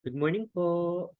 Good morning po.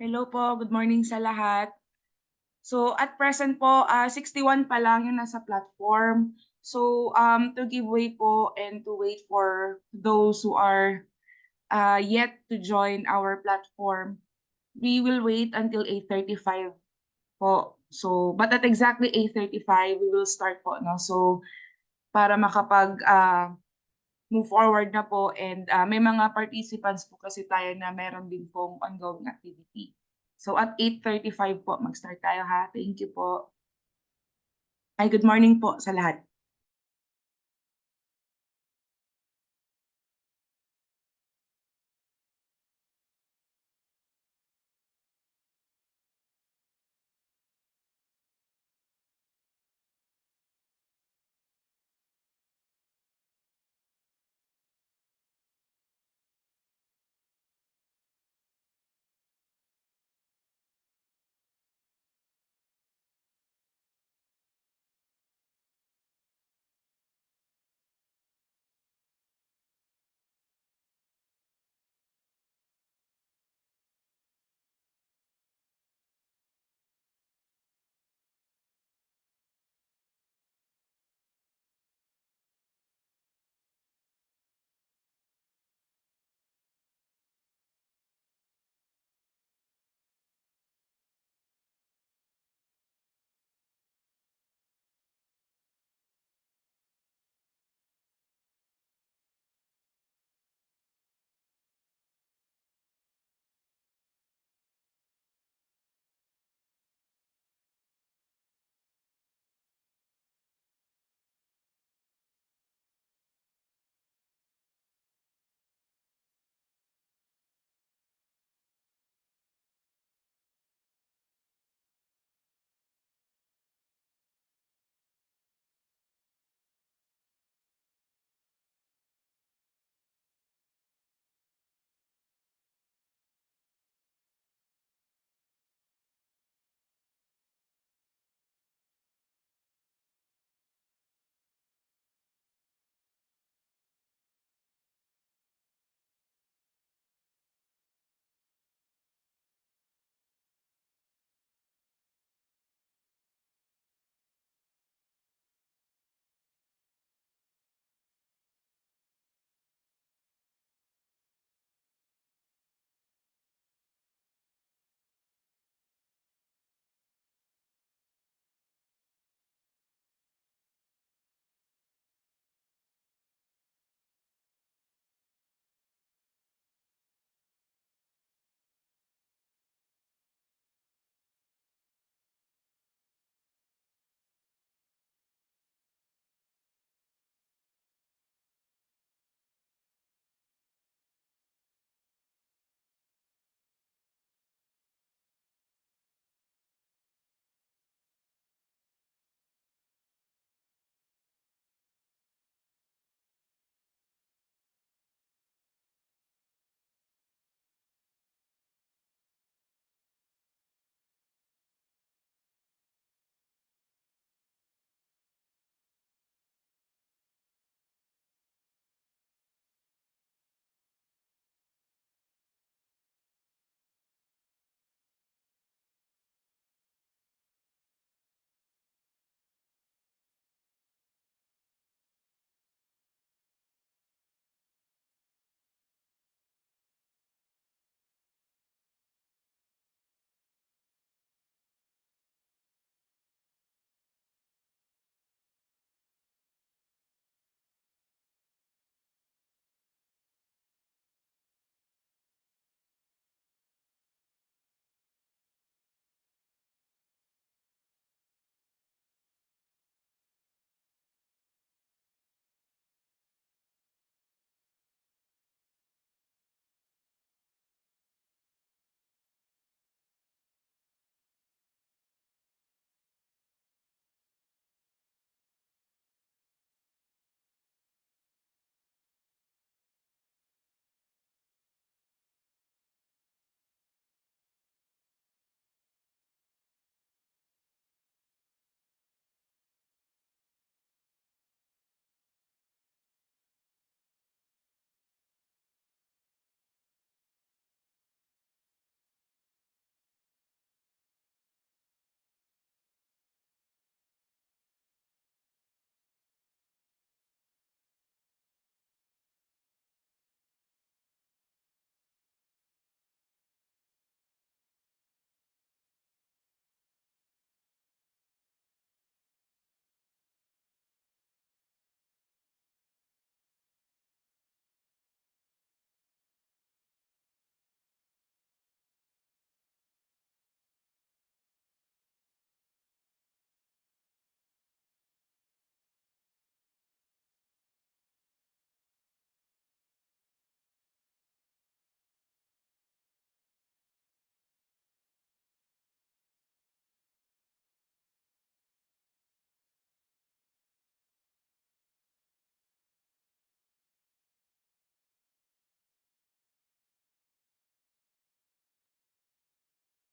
Hello po, good morning sa lahat. So at present po, 61 pa lang yung nasa platform. So, to give way po and to wait for those who are yet to join our platform, we will wait until 8:35 po. So, but at exactly 8:35, we will start po, no? So, para makapag move forward na po and may mga participants po kasi tayo na meron din pong ongoing activity. So at 8:35 po mag-start tayo ha. Thank you po. Ay, good morning po sa lahat.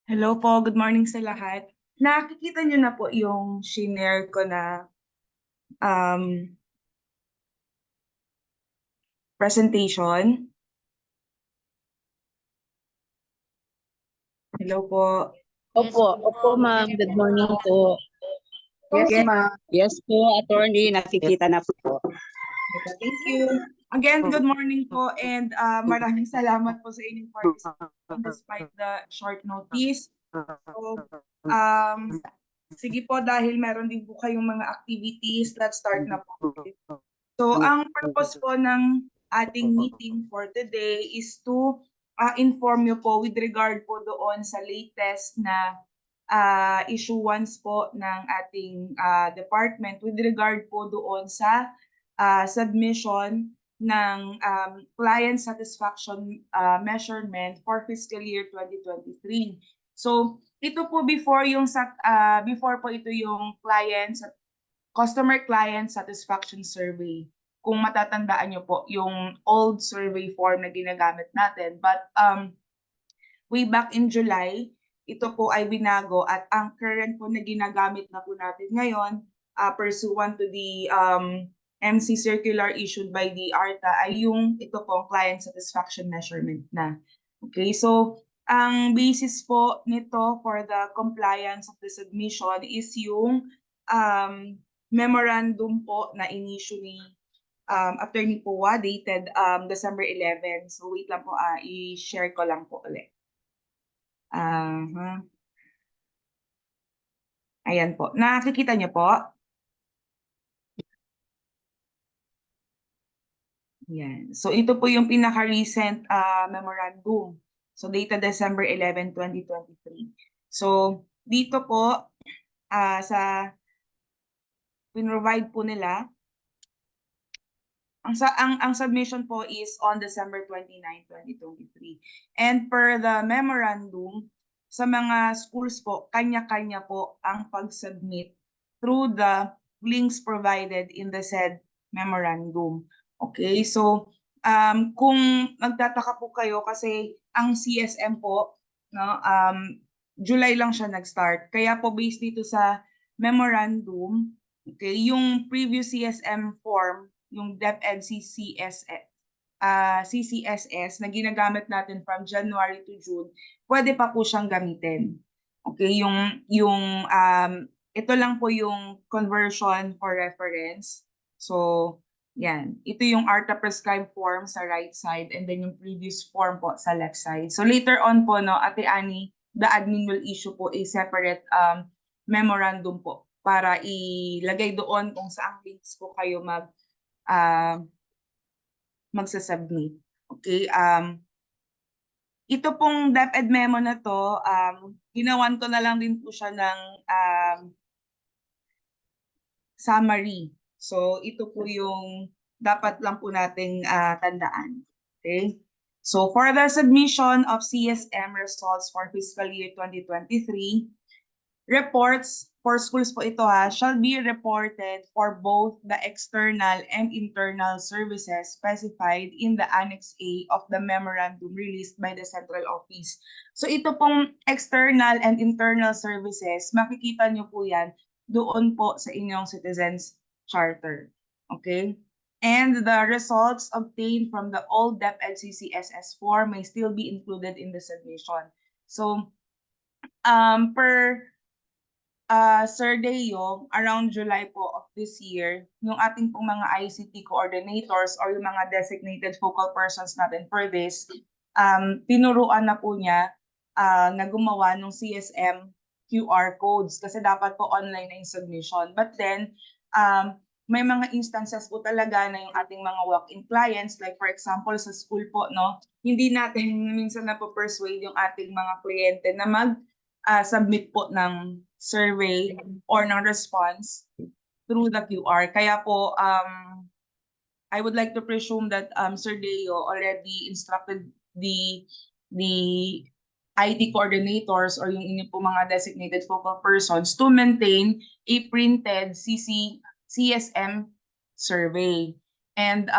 Hello po, good morning sa lahat. Nakikita niyo na po yung shinare ko na um, presentation. Hello po. Opo, ma'am. Good morning po. Yes, Yes. ma'am. Yes po, attorney. Nakikita na po. Thank you. Again, good morning po and maraming salamat po sa inyong participation despite the short notice. So, sige po, dahil meron din po kayong mga activities, let's start na po. So, ang purpose po ng ating meeting for today is to inform you po with regard po doon sa latest na issuance po ng ating department with regard po doon sa submission ng client satisfaction measurement for fiscal year 2023. So, ito po before po ito yung customer client satisfaction survey. Kung matatandaan nyo po yung old survey form na ginagamit natin. But way back in July, ito po ay binago at ang current po na ginagamit na po natin ngayon pursuant to the MC circular issued by the ARTA ay yung ito po client satisfaction measurement na. Okay, so ang basis po nito for the compliance of the submission is yung memorandum po na in-issue ni Attorney Poa dated December 11. So wait lang po, i-share ko lang po ulit. Ayan po. Nakikita niyo po? Yan. So ito po yung pinaka-recent memorandum. So dated December 11, 2023. So dito po sa pinrovide po nila, ang submission po is on December 29, 2023. And per the memorandum, sa mga schools po, kanya-kanya po ang pag-submit through the links provided in the said memorandum. Okay, so kung nagtataka po kayo kasi ang CSM po, no, July lang siya nag-start. Kaya po based dito sa memorandum, okay, yung previous CSM form, yung DepEd CCSS na ginagamit natin from January to June, pwede pa po siyang gamitin. Okay, ito lang po yung conversion for reference. So, yan. Ito yung ARTA prescribed form sa right side and then yung previous form po sa left side. So later on po, no, Ate Annie, the admin will issue po a separate memorandum po para ilagay doon kung saang links po kayo magsasubmit. Okay, ito pong DepEd memo na to, ginawan ko na lang din po siya ng summary. So ito po yung dapat lang po nating tandaan. Okay? So for the submission of CSM results for fiscal year 2023, reports for schools po ito shall be reported for both the external and internal services specified in the Annex A of the memorandum released by the Central Office. So ito pong external and internal services, makikita nyo po yan doon po sa inyong Citizens Charter. Okay? And the results obtained from the old DepEd CCSS form may still be included in the submission. So, per Sir Deo, around July po of this year, yung ating pong mga ICT coordinators or yung mga designated focal persons natin for this, tinuruan na po niya na gumawa ng CSM QR codes kasi dapat po online na yung submission. But then, may mga instances po talaga na yung ating mga walk-in clients, like for example sa school po, no, hindi natin minsan napo-persuade yung ating mga kliyente na submit po ng survey or ng response through the QR. Kaya po, I would like to presume that Sir Deo already instructed the IT coordinators or yung inyong po mga designated focal persons to maintain a printed CSM survey. And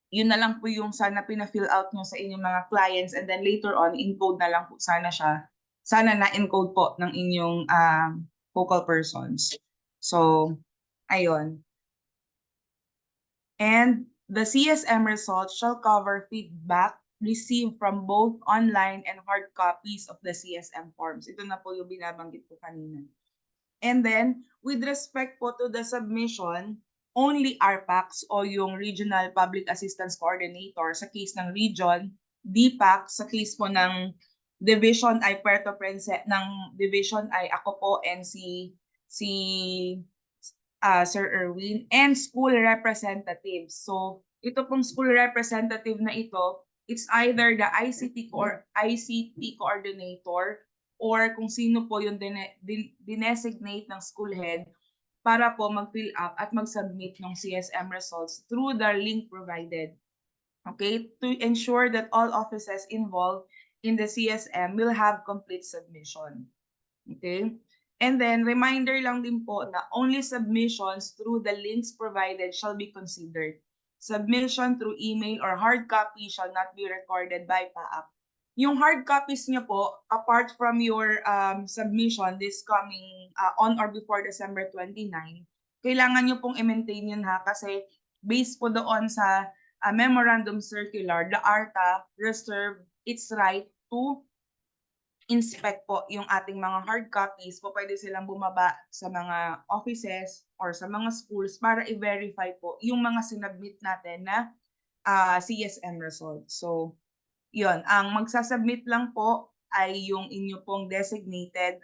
yun na lang po yung sana pina-fill out nyo sa inyong mga clients and then later on, encode na lang po sana siya sana na-encode po ng inyong focal persons. So, ayun. And the CSM results shall cover feedback received from both online and hard copies of the CSM forms. Ito na po yung binabanggit ko kanina. And then, with respect po to the submission, only RPACs o yung Regional Public Assistance Coordinator sa case ng region, DPAC sa case po ng division ay Puerto Princesa, ng division ay ako po and si Sir Erwin, and school representatives. So, ito pong school representative na ito, it's either the ICT or ICT coordinator or kung sino po yung dinesignate ng school head para po mag-fill up at mag-submit ng CSM results through the link provided. Okay? To ensure that all offices involved in the CSM will have complete submission. Okay? And then, reminder lang din po na only submissions through the links provided shall be considered. Submission through email or hard copy shall not be recorded by PAAP. Yung hard copies nyo po, apart from your submission this coming on or before December 29, kailangan nyo pong i-maintain yun ha, kasi based po doon sa memorandum circular, the ARTA reserved its right to inspect po yung ating mga hard copies po, pwede silang bumaba sa mga offices or sa mga schools para i-verify po yung mga sinubmit natin na CSM results. So, yun. Ang magsasubmit lang po ay yung inyo pong designated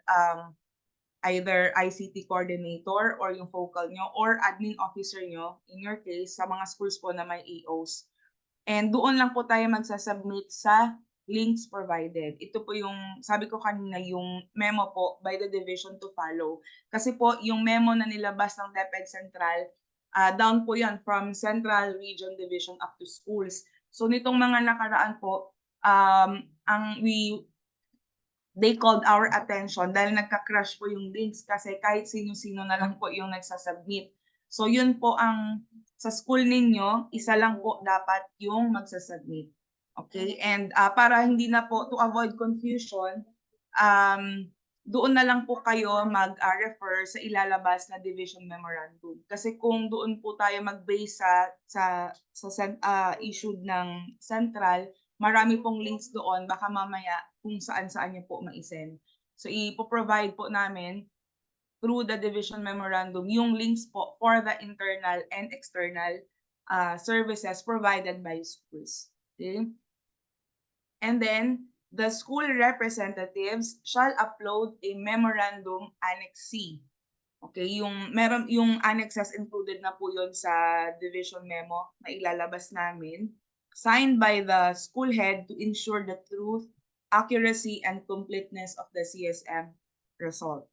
either ICT coordinator or yung focal nyo or admin officer nyo, in your case, sa mga schools po na may AOs. And doon lang po tayo magsasubmit sa links provided. Ito po yung, sabi ko kanina, yung memo po by the division to follow. Kasi po, yung memo na nilabas ng DepEd Central, down po yan from Central Region Division up to schools. So nitong mga nakaraan po, they called our attention dahil nagka-crash po yung links kasi kahit sino-sino na lang po yung nagsasubmit. So yun po ang sa school ninyo, isa lang po dapat yung magsasubmit. Okay? And para hindi na po, to avoid confusion, doon na lang po kayo mag-refer sa ilalabas na division memorandum. Kasi kung doon po tayo mag-base sa issued ng central, marami pong links doon, baka mamaya kung saan-saan niyo po ma-send. So ipo-provide po namin through the division memorandum yung links po for the internal and external services provided by schools. Okay? And then, the school representatives shall upload a memorandum Annex C. Okay, yung annexes included na po yun sa division memo na ilalabas namin, signed by the school head to ensure the truth, accuracy, and completeness of the CSM result.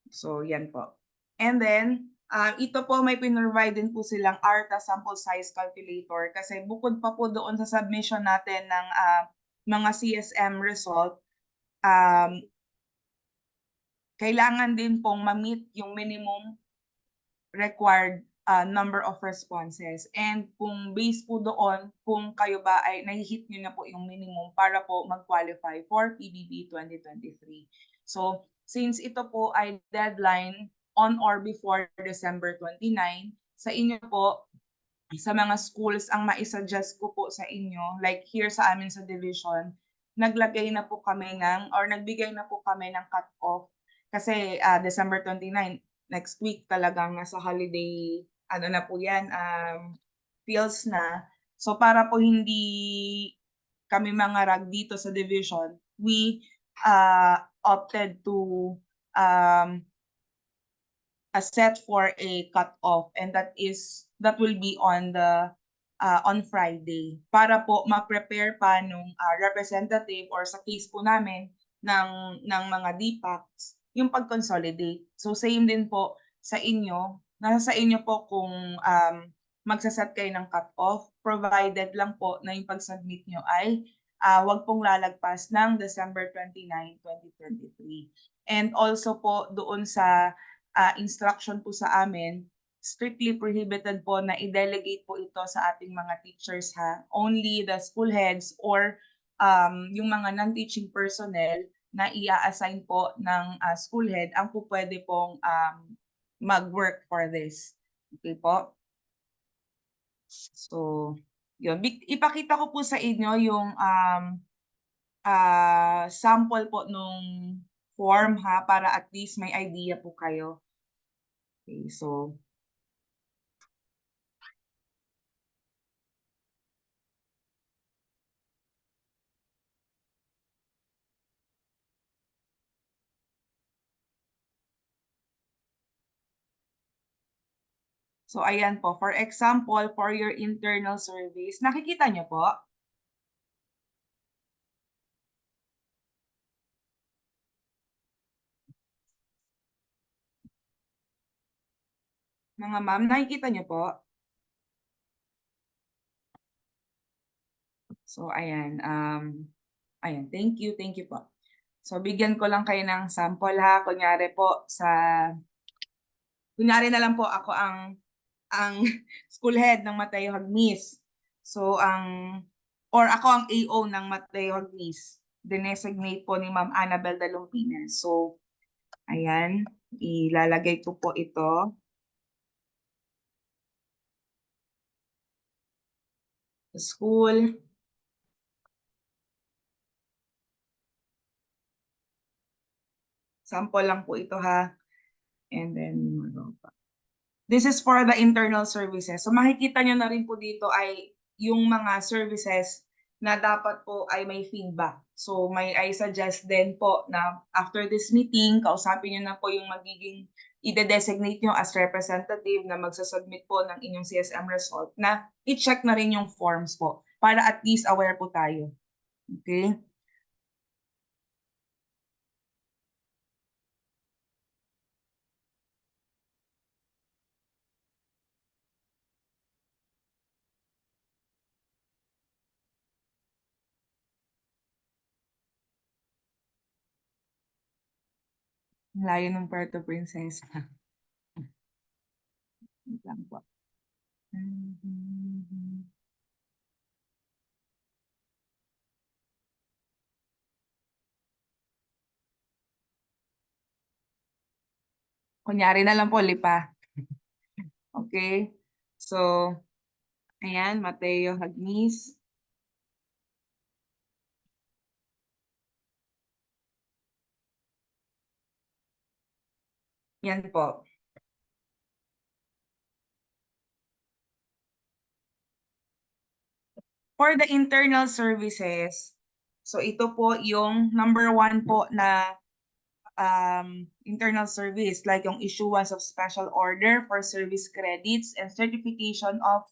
So, yan po. And then, ito po may pinrovide din po silang ARTA sample size calculator kasi bukod pa po doon sa submission natin ng mga CSM result, kailangan din pong ma-meet yung minimum required number of responses. And kung based po doon, kung kayo ba ay nahihit nyo na po yung minimum para po mag-qualify for PBB 2023. So, since ito po ay deadline on or before December 29, sa inyo po, sa mga schools, ang maisuggest ko po sa inyo, like here sa amin sa division, nagbigay na po kami ng cut-off kasi December 29, next week talagang nasa holiday, ano na po yan, feels na. So para po hindi kami mangarag dito sa division, we opted to set for a cut-off, and that will be on Friday para po ma-prepare pa nung representative or sa case po namin ng mga DPACs yung pag-consolidate. So same din po sa inyo, nasa sa inyo po kung magsaset kayo ng cut-off, provided lang po na yung pag-submit nyo ay wag pong lalagpas ng December 29, 2023. And also po doon sa instruction po sa amin, strictly prohibited po na i-delegate po ito sa ating mga teachers ha. Only the school heads or yung mga non-teaching personnel na i-assign po ng school head ang po pwede pong mag-work for this. Okay po? So, yun. Ipakita ko po sa inyo yung sample po nung form ha, para at least may idea po kayo. Okay, so ayan po, for example, for your internal surveys, nakikita niyo po? Mga ma'am, nakikita niyo po? So, ayan. Ayan, thank you po. So, bigyan ko lang kayo ng sample ha. Kunyari na lang po ako ang school head ng Mateo Hagnis. So, ako ang AO ng Mateo Hagnis. Dinesignate po ni Ma'am Annabel Dalumpines. So, ayan. Ilalagay ko po ito. School. Sample lang po ito ha. And then, this is for the internal services. So makikita nyo na rin po dito ay yung mga services na dapat po ay may feedback. So I suggest din po na after this meeting, kausapin nyo na po yung magiging ide-designate nyo as representative na magsasubmit po ng inyong CSM result na i-check na rin yung forms po para at least aware po tayo. Okay? Layo ng Puerto Princesa. Wait lang po. Kunyari na lang po, Lipa. Okay? So, ayan, Mateo Hagnis. Yan po. For the internal services, so ito po yung number 1 po na internal service, like yung issuance of special order for service credits and certification of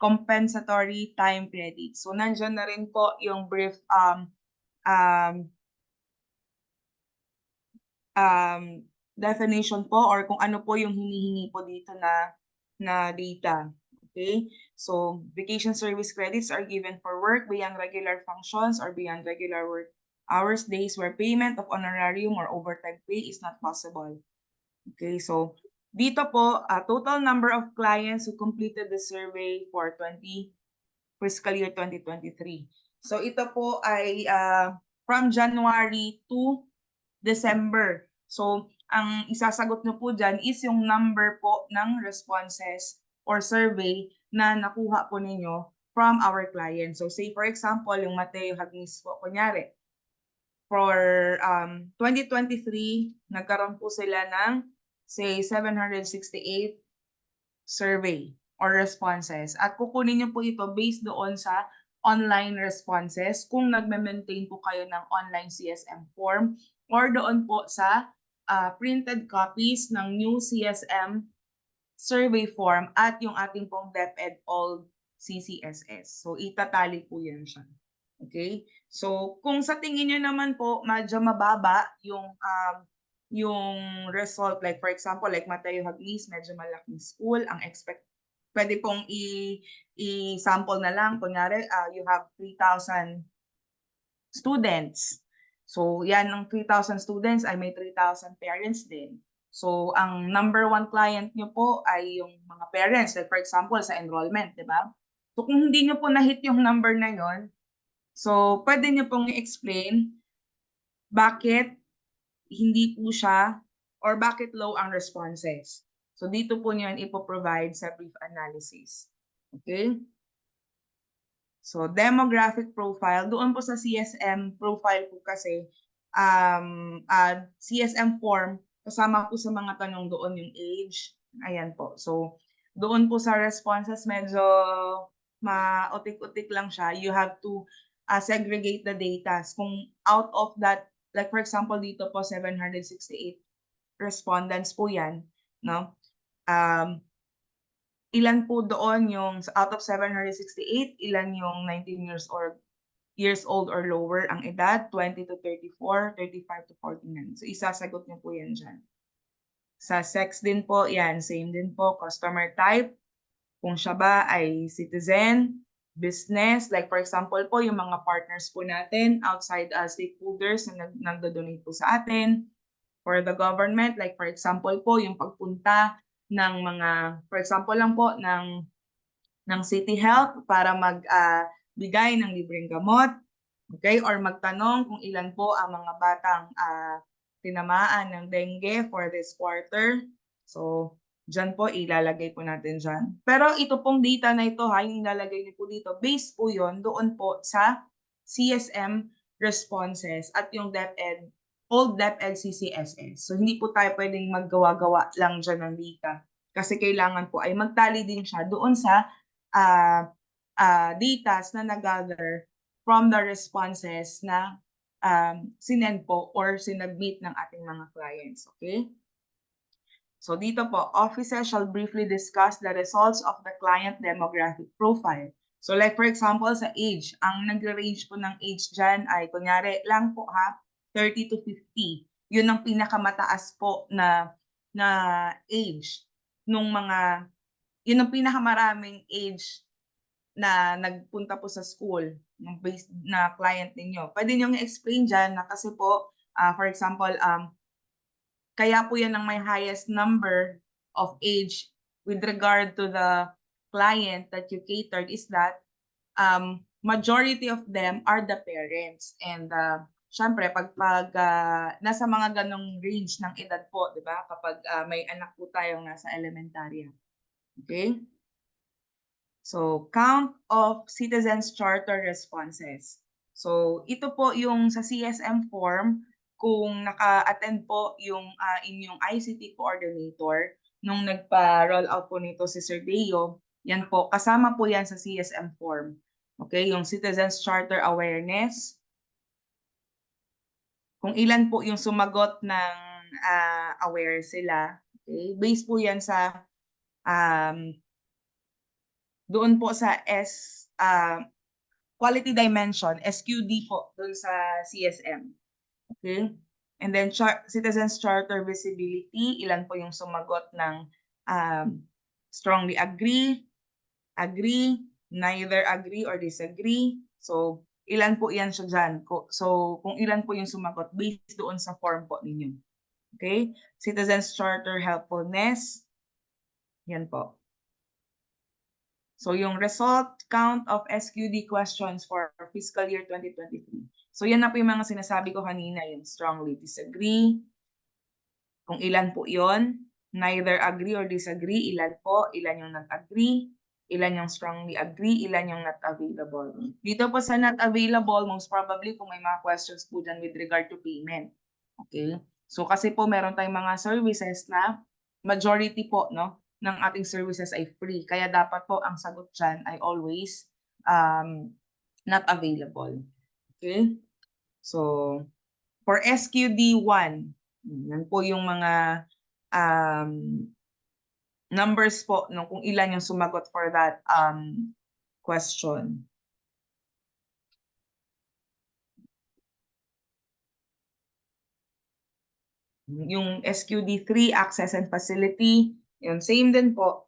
compensatory time credits. So nandiyan na rin po yung brief definition po or kung ano po yung hinihingi po dito na data. Okay? So, vacation service credits are given for work beyond regular functions or beyond regular work hours, days where payment of honorarium or overtime pay is not possible. Okay, so dito po, total number of clients who completed the survey for fiscal year 2023. So ito po ay from January to December. So ang isasagot nyo po dyan is yung number po ng responses or survey na nakuha po ninyo from our client. So say for example, yung Mateo Hagnis po, kunyari, for 2023, nagkaroon po sila ng say 768 survey or responses. At kukunin nyo po ito based doon sa online responses kung nagme-maintain po kayo ng online CSM form or doon po sa printed copies ng new CSM survey form at yung ating pong DepEd Old CCSS. So itatali po yan siya. Okay? So kung sa tingin nyo naman po medyo mababa yung result, like for example, like Mateo Hagnis, medyo malaking school, ang pwede pong i-sample na lang. Kunyari, you have 3,000 students. So, yan, ng 3,000 students ay may 3,000 parents din. So, ang number 1 client nyo po ay yung mga parents. Like for example, sa enrollment, di ba? So, kung hindi nyo po na-hit yung number na yon, so, pwede nyo pong i-explain bakit hindi po siya or bakit low ang responses. So dito po niyo ipo-provide sa brief analysis. Okay? So demographic profile, doon po sa CSM profile po kasi CSM form, kasama po sa mga tanong doon yung age. Ayan po. So doon po sa responses medyo mautik-utik lang siya. You have to segregate the data. Kung out of that, like for example dito po 768 respondents po yan, no? Ilan po doon yung out of 768, ilan yung 19 years old or lower ang edad, 20 to 34, 35 to 49. So isasagot niyo po yan dyan. Sa sex din po, yan, same din po, customer type, kung siya ba ay citizen, business, like for example po, yung mga partners po natin, outside stakeholders na nagdo-donate po sa atin, for the government, like for example po, yung pagpunta ng mga, for example lang po, ng City Health para magbigay ng libreng gamot, okay? Or magtanong kung ilan po ang mga batang tinamaan ng dengue for this quarter. So, dyan po, ilalagay po natin dyan. Pero ito pong data na ito, yung ilalagay niyo po dito, based po yon doon po sa CSM responses at yung DepEd, old DepEd CCSS. So, hindi po tayo pwedeng maggawa-gawa lang dyan ng data. Kasi kailangan po ay magtali din siya doon sa data na nag-gather from the responses na sinend po or sinubmit ng ating mga clients. Okay? So dito po, officers shall briefly discuss the results of the client demographic profile. So like for example, sa age, ang nag-range po ng age dyan ay kunyari lang po 30 to 50. Yun ang pinakamataas po na age nung mga, yun ang pinakamaraming age na nagpunta po sa school ng based na client ninyo. Pwede niyo i-explain dyan na kasi po, for example, kaya po yan ang may highest number of age with regard to the client that you catered is that majority of them are the parents. And syempre, pag nasa mga ganong range ng edad po, di ba? Kapag may anak po tayong nasa elementarya. Okay? So, count of citizens charter responses. So, ito po yung sa CSM form, kung naka-attend po yung inyong ICT coordinator nung nagpa-roll out po nito si Sir Deo, yan po, kasama po yan sa CSM form. Okay, yung citizens charter awareness, kung ilan po yung sumagot ng aware sila. Okay, based po yan sa doon po sa quality dimension, SQD po, doon sa CSM. Okay? And then citizens charter visibility, ilan po yung sumagot ng strongly agree, neither agree or disagree. So, ilan po yan siya dyan. So, kung ilan po yung sumagot based doon sa form po ninyo. Okay? Citizens charter helpfulness, yan po. So yung result count of SQD questions for fiscal year 2023. So yan na po yung mga sinasabi ko kanina, yung strongly disagree, kung ilan po yon, neither agree or disagree, ilan po, ilan yung nag-agree, ilan yung strongly agree, ilan yung not available. Dito po sa not available, most probably kung may mga questions po dyan with regard to payment. Okay? So kasi po meron tayong mga services na majority po, no, ng ating services ay free. Kaya dapat po ang sagot dyan ay always not available. Okay? So, for SQD1, yan po yung mga numbers po no, kung ilan yung sumagot for that question. Yung SQD3, access and facility, yun, same din po.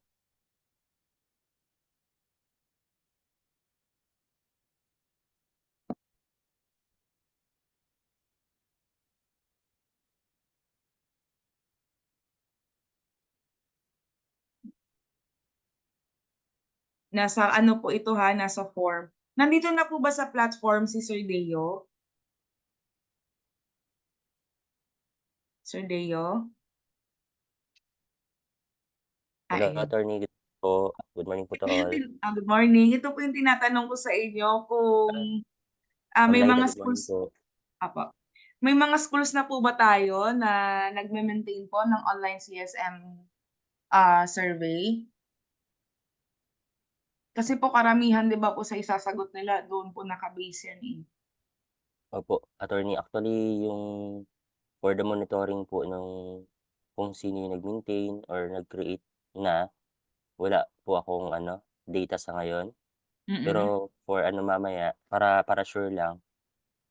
Nasa ano po ito nasa form. Nandito na po ba sa platform si Sir Deo? Sir Deo? Hello, Ayun. attorney. Good po. Good morning po to all. Good morning. Ito po yung tinatanong ko sa inyo kung may Ma'am Laida, mga good morning schools, po. apo, may mga schools na po ba tayo na nagme-maintain po ng online CSM survey? Kasi po karamihan 'di ba po sa isasagot nila doon po naka-base yan eh. Opo, attorney. Actually, yung for the monitoring po ng kung sino yung nag-maintain or nag-create na, wala po akong data sa ngayon. Mm. Pero for mamaya, para sure lang,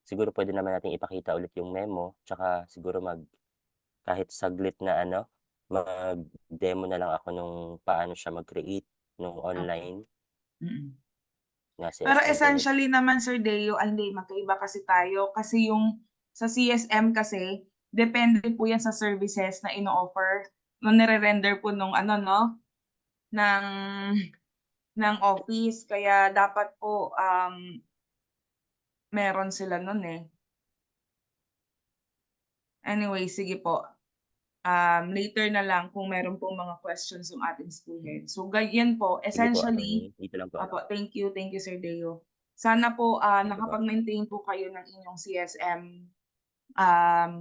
siguro pwede naman nating ipakita ulit yung memo, tsaka siguro kahit saglit na mag-demo na lang ako nung paano siya mag-create nung online Mm. na Pero CSM po nila. essentially naman Sir Deo, hindi magkaiba kasi tayo kasi yung sa CSM kasi depende po yan sa services na ino-offer nung nire-render po nung ng office kaya dapat po meron sila nun eh. Anyway, sige po. Later na lang kung meron pong mga questions yung ating school head. So ganyan po, Sige po, essentially, attorney. Dito lang po apo, ako. thank you Sir Deo. Sana po Thank you po. nakapag-maintain po kayo ng inyong CSM um,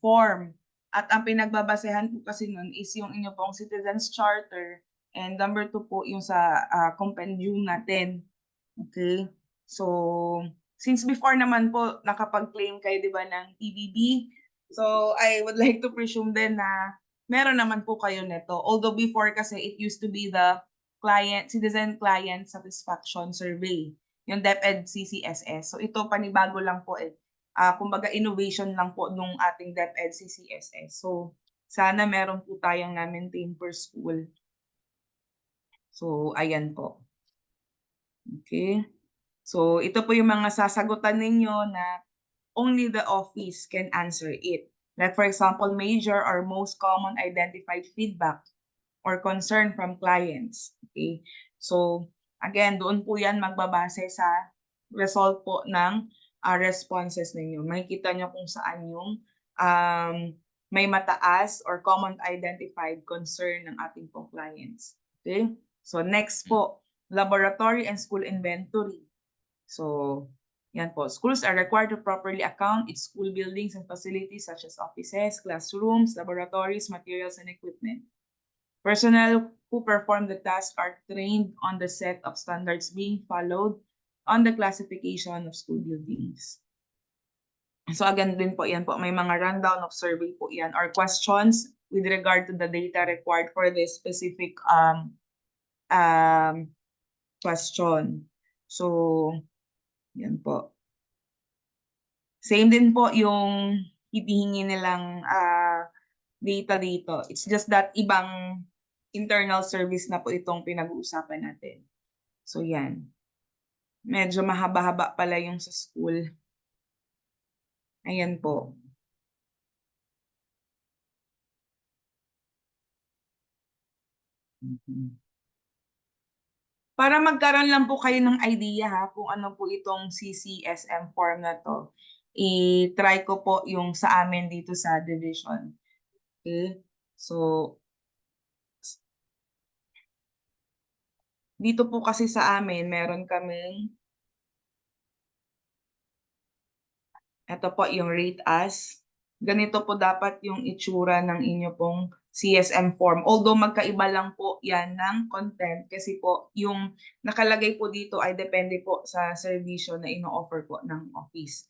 form. At ang pinagbabasehan po kasi nun is yung inyo pong Citizens Charter and number 2 po yung sa compendium natin. Okay? So, since before naman po nakapag-claim kayo 'di ba ng TBB, so I would like to presume din na meron naman po kayo nito. Although before kasi it used to be the Citizen Client Satisfaction Survey, yung DepEd CCSS. So ito panibago lang po eh. Kumbaga innovation lang po nung ating DepEd CCSS. So sana meron po tayong na-maintain per school. So ayan po. Okay. So ito po yung mga sasagutan ninyo na only the office can answer it. Like for example, major or most common identified feedback or concern from clients. Okay? So again, doon po yan magbabase sa result po ng responses ninyo. Makikita nyo kung saan yung may mataas or common identified concern ng ating pong clients. Okay? So next po, laboratory and school inventory. So, yan po. Schools are required to properly account its school buildings and facilities such as offices, classrooms, laboratories, materials, and equipment. Personnel who perform the task are trained on the set of standards being followed on the classification of school buildings. So again din po yan po, may mga rundown of survey po yan or questions with regard to the data required for this specific question. So, yan po. Same din po yung hinihingi nilang data dito. It's just that ibang internal service na po itong pinag-uusapan natin. So yan. Medyo mahaba-haba pala yung sa school. Ayan po. Para magkaroon lang po kayo ng idea kung ano po itong CCSM form na to, i-try ko po yung sa amin dito sa division. Okay? So, dito po kasi sa amin, meron kaming ito po yung rate as. Ganito po dapat yung itsura ng inyo pong CSM form. Although magkaiba lang po yan ng content kasi po yung nakalagay po dito ay depende po sa servisyo na ino-offer po ng office.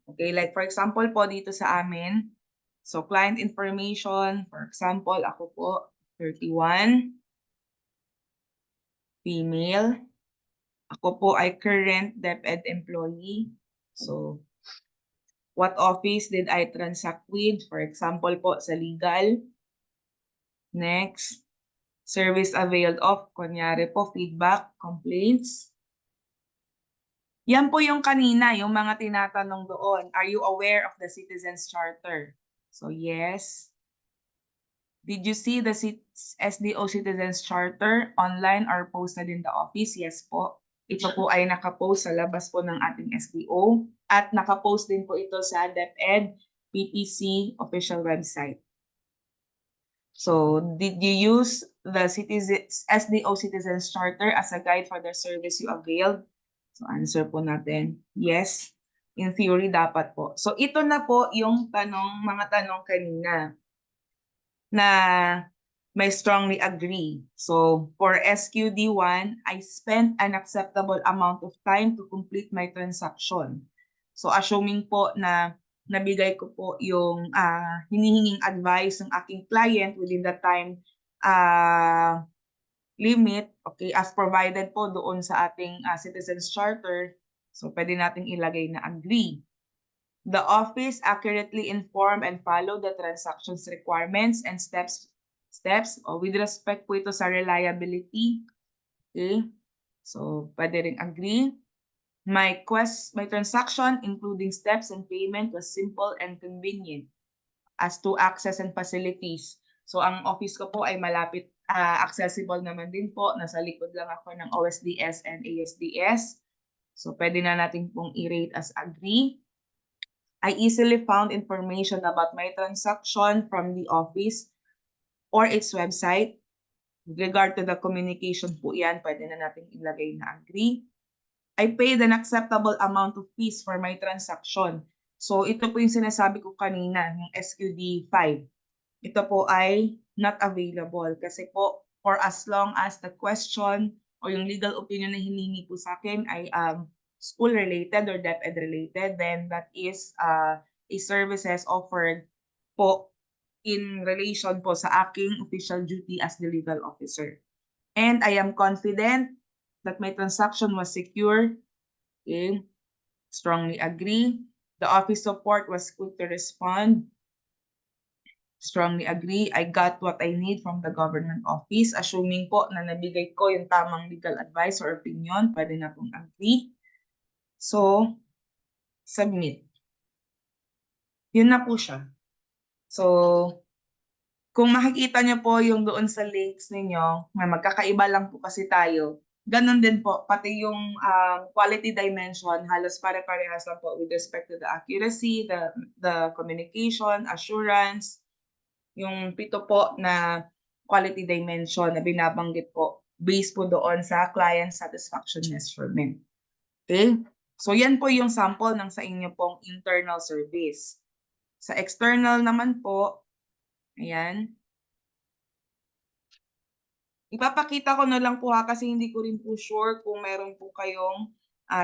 Okay, like for example po dito sa amin, so client information, for example, ako po 31, female. Ako po ay current DepEd employee. So, what office did I transact with? For example po, sa legal. Next, service availed of. Kunyari po, feedback, complaints. Yan po yung kanina, yung mga tinatanong doon. Are you aware of the Citizens Charter? So yes. Did you see the SDO Citizens Charter online or posted in the office? Yes po. Ito po ay nakapost sa labas po ng ating SDO at nakapost din po ito sa DepEd PTC official website. So, did you use the SDO Citizens Charter as a guide for the service you availed? So, answer po natin, yes. In theory, dapat po. So, ito na po yung mga tanong kanina na may strongly agree. So, for SQD1, I spent an acceptable amount of time to complete my transaction. So, assuming po na nabigay ko po yung hinihinging advice ng aking client within the time limit, okay, as provided po doon sa ating Citizens Charter, so pwede nating ilagay na agree. The office accurately inform and follow the transactions requirements and steps with respect po ito sa reliability. Okay, so pwede rin agree. My transaction, including steps and payment, was simple and convenient as to access and facilities. So ang office ko po ay malapit, accessible naman din po. Nasa likod lang ako ng OSDS and ASDS. So pwede na natin pong i-rate as agree. I easily found information about my transaction from the office or its website. With regard to the communication po yan, pwede na natin ilagay na agree. I paid an acceptable amount of fees for my transaction. So ito po yung sinasabi ko kanina, yung SQD 5. Ito po ay not available kasi po for as long as the question o yung legal opinion na hiningi po sa akin ay school related or DepEd related, then that is a services offered po in relation po sa aking official duty as the legal officer. And I am confident that my transaction was secure. Okay, strongly agree. The office support was quick to respond. Strongly agree. I got what I need from the government office. Assuming po na nabigay ko yung tamang legal advice or opinion, pwede na pong agree. So, submit. Yun na po siya. So, kung makikita niyo po yung doon sa links ninyo, may magkakaiba lang po kasi tayo. Ganon din po, pati yung quality dimension, halos pare-parehas lang po with respect to the accuracy, the communication, assurance, yung 7 po na quality dimension na binabanggit po, based po doon sa client satisfaction measurement. Okay? So yan po yung sample ng sa inyo pong internal service. Sa external naman po, ayan, ipapakita ko na lang po kasi hindi ko rin po sure kung meron po kayong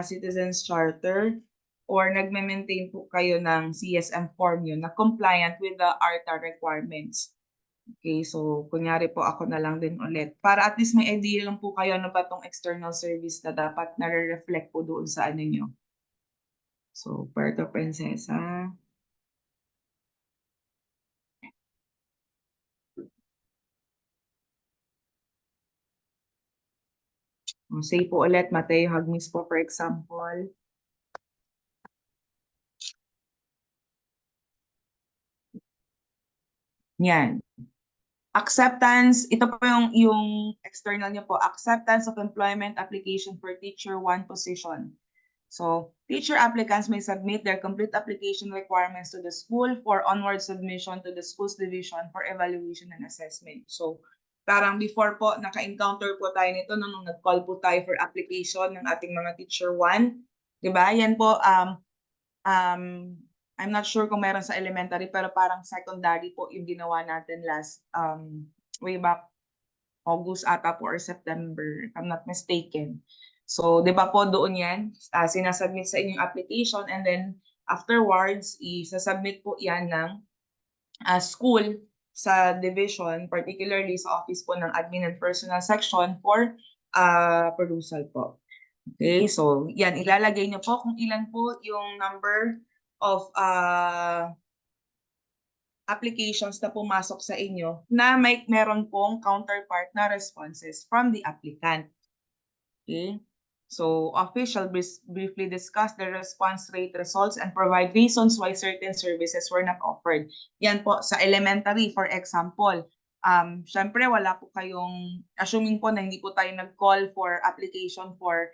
Citizens Charter or nagme-maintain po kayo ng CSM form yun na compliant with the ARTA requirements. Okay, so kunyari po ako na lang din ulit. Para at least may idea lang po kayo ano ba tong external service na dapat nare-reflect po doon sa ano nyo. So, Puerto Princesa. Say po ulit, Mateo Hagmis po for example. Yan. Acceptance, ito po yung external niyo po. Acceptance of employment application for teacher 1 position. So, teacher applicants may submit their complete application requirements to the school for onward submission to the school's division for evaluation and assessment. So, parang before po, naka-encounter po tayo nito nung nag-call po tayo for application ng ating mga teacher 1. Diba? Yan po, I'm not sure kung meron sa elementary, pero parang secondary po yung ginawa natin last, way back August ata po or September, if I'm not mistaken. So, di ba po doon yan, sinasubmit sa inyong application and then afterwards, isasubmit po yan ng school sa division, particularly sa office po ng admin and personal section for perusal po. Okay, so yan, ilalagay niyo po kung ilan po yung number of applications na pumasok sa inyo na meron pong counterpart na responses from the applicant. Okay, so official briefly discuss the response rate results and provide reasons why certain services were not offered. Yan po sa elementary, for example. Syempre wala po kayong, assuming po na hindi po tayo nag-call for application for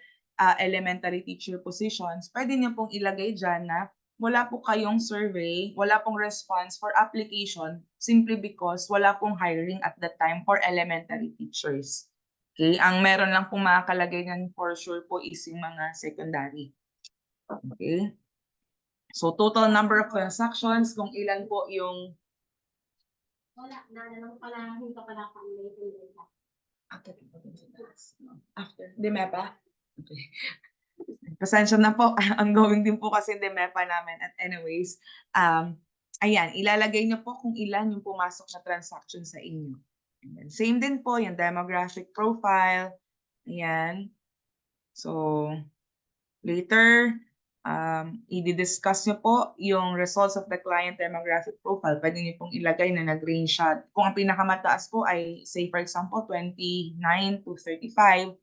elementary teacher positions, pwede niyo pong ilagay dyan na wala po kayong survey, wala pong response for application simply because wala pong hiring at that time for elementary teachers. Okay, ang meron lang pong makakalagay niyan for sure po is yung mga secondary. Okay. So total number of transactions, kung ilan po yung after DMEPA. Okay. Pasensya na po, ongoing din po kasi DMEPA namin. At anyways, ayan, ilalagay niyo po kung ilan yung pumasok na transaction sa inyo. And then same din po yung demographic profile. Ayan. So, later, i-discuss nyo po yung results of the client demographic profile. Pwede nyo pong ilagay na nag-range siya. Kung ang pinakamataas po ay, say for example, 29 to 35,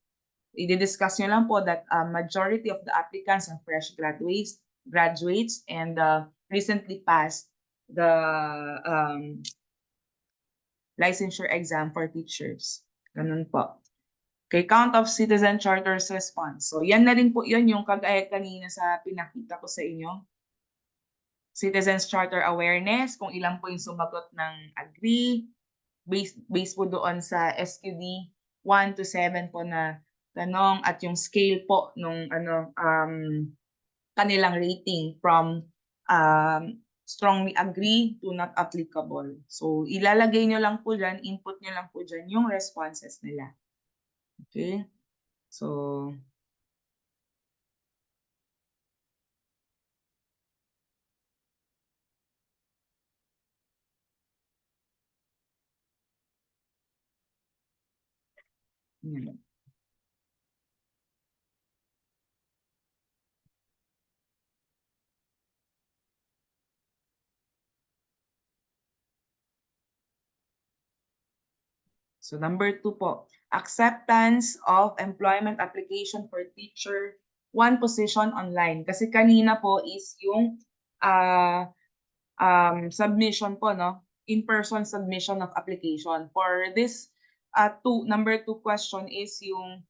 i-discuss nyo lang po that majority of the applicants are fresh graduates and recently passed the licensure exam for teachers. Ganun po. Okay, count of citizen charters response. So yan na rin po yun yung kagaya kanina sa pinakita ko sa inyo. Citizens Charter Awareness, kung ilan po yung sumagot ng agree, based po doon sa SQD 1 to 7 po na tanong at yung scale po nung kanilang rating from strongly agree to not applicable. So ilalagay nyo lang po dyan, input nyo lang po dyan yung responses nila. Okay, so yan. So number 2 po, acceptance of employment application for teacher, one position online. Kasi kanina po is yung submission po, no? In-person submission of application. For this number 2 question is yung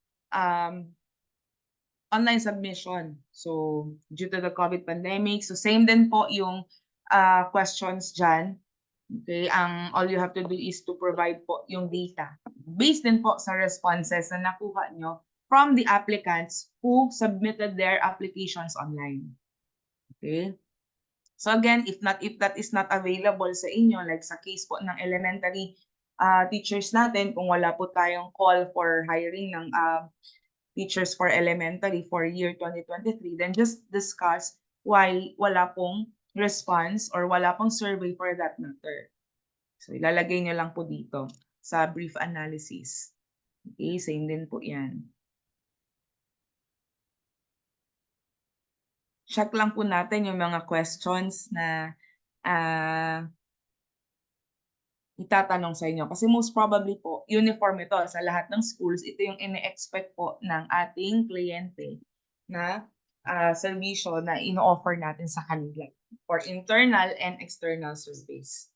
online submission. So due to the COVID pandemic, so same din po yung questions dyan. Okay, all you have to do is to provide po yung data based din po sa responses na nakuha nyo from the applicants who submitted their applications online. Okay? So again, if that is not available sa inyo, like sa case po ng elementary teachers natin, kung wala po tayong call for hiring ng teachers for elementary for year 2023, then just discuss why wala pong response or wala pong survey for that matter. So ilalagay nyo lang po dito sa brief analysis. Okay, same din po yan. Check lang po natin yung mga questions na itatanong sa inyo. Kasi most probably po, uniform ito sa lahat ng schools. Ito yung ine-expect po ng ating kliyente na serbisyo na ino-offer natin sa kanila for internal and external surveys.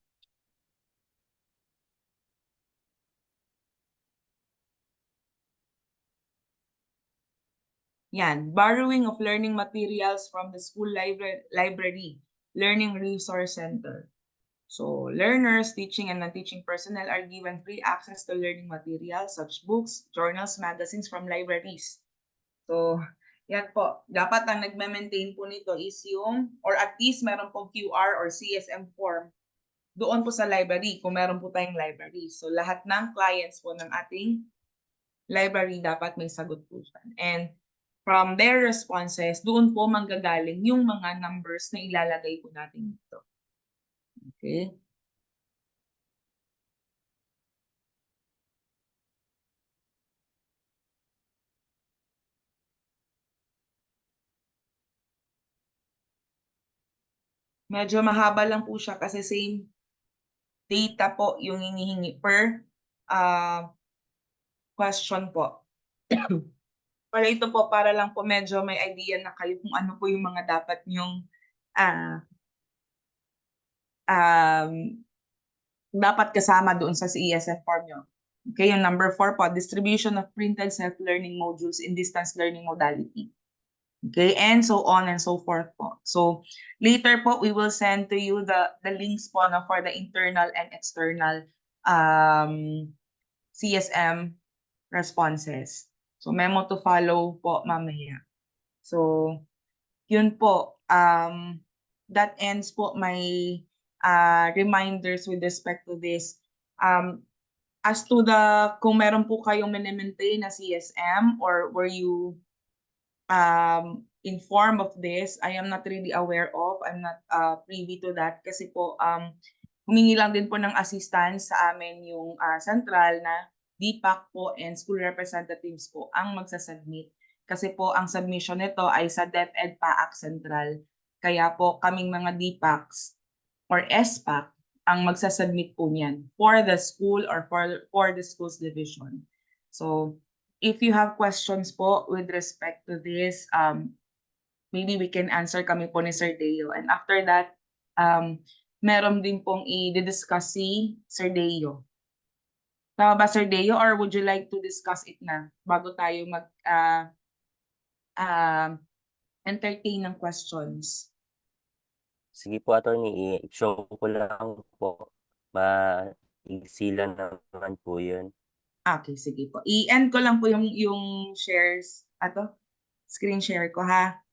Yan, borrowing of learning materials from the school library, learning resource center. So learners, teaching and non-teaching personnel are given free access to learning materials such books, journals, magazines from libraries. So yan po, dapat ang nagme-maintain po nito is yung, or at least meron pong QR or CSM form doon po sa library, kung meron po tayong library. So lahat ng clients po ng ating library dapat may sagot po dyan. And from their responses, doon po manggagaling yung mga numbers na ilalagay po natin dito. Okay? Medyo mahaba lang po siya kasi same data po yung hinihingi per question po. Para ito po, para lang po medyo may idea na kayo kung ano po yung mga dapat nyong dapat kasama doon sa CESF form nyo. Okay, yung number 4 po, distribution of printed self-learning modules in distance learning modality. Okay, and so on and so forth po. So later po, we will send to you the links po no, for the internal and external CSM responses. So memo to follow po mamaya. So yun po, that ends po my reminders with respect to this. As to kung meron po kayong mini-maintain na CSM or were you informed of this, I am not really aware of. I'm not privy to that kasi po humingi lang din po ng assistance sa amin yung central na DPAC po and school representatives po ang magsasubmit. Kasi po ang submission nito ay sa DepEd PAAC Central. Kaya po kaming mga DPACs or SPAC ang magsasubmit po niyan for the school or for the schools division. So if you have questions po with respect to this, maybe we can answer kami po ni Sir Deo. And after that, meron din pong i-discuss si Sir Deo. Tama ba, Sir Deo? Or would you like to discuss it na bago tayo entertain ng questions? Sige po, attorney, i-show ko lang po. Maigsi lang naman po yun. Okay, sige po. I-end ko lang po yung shares, screen share ko ha.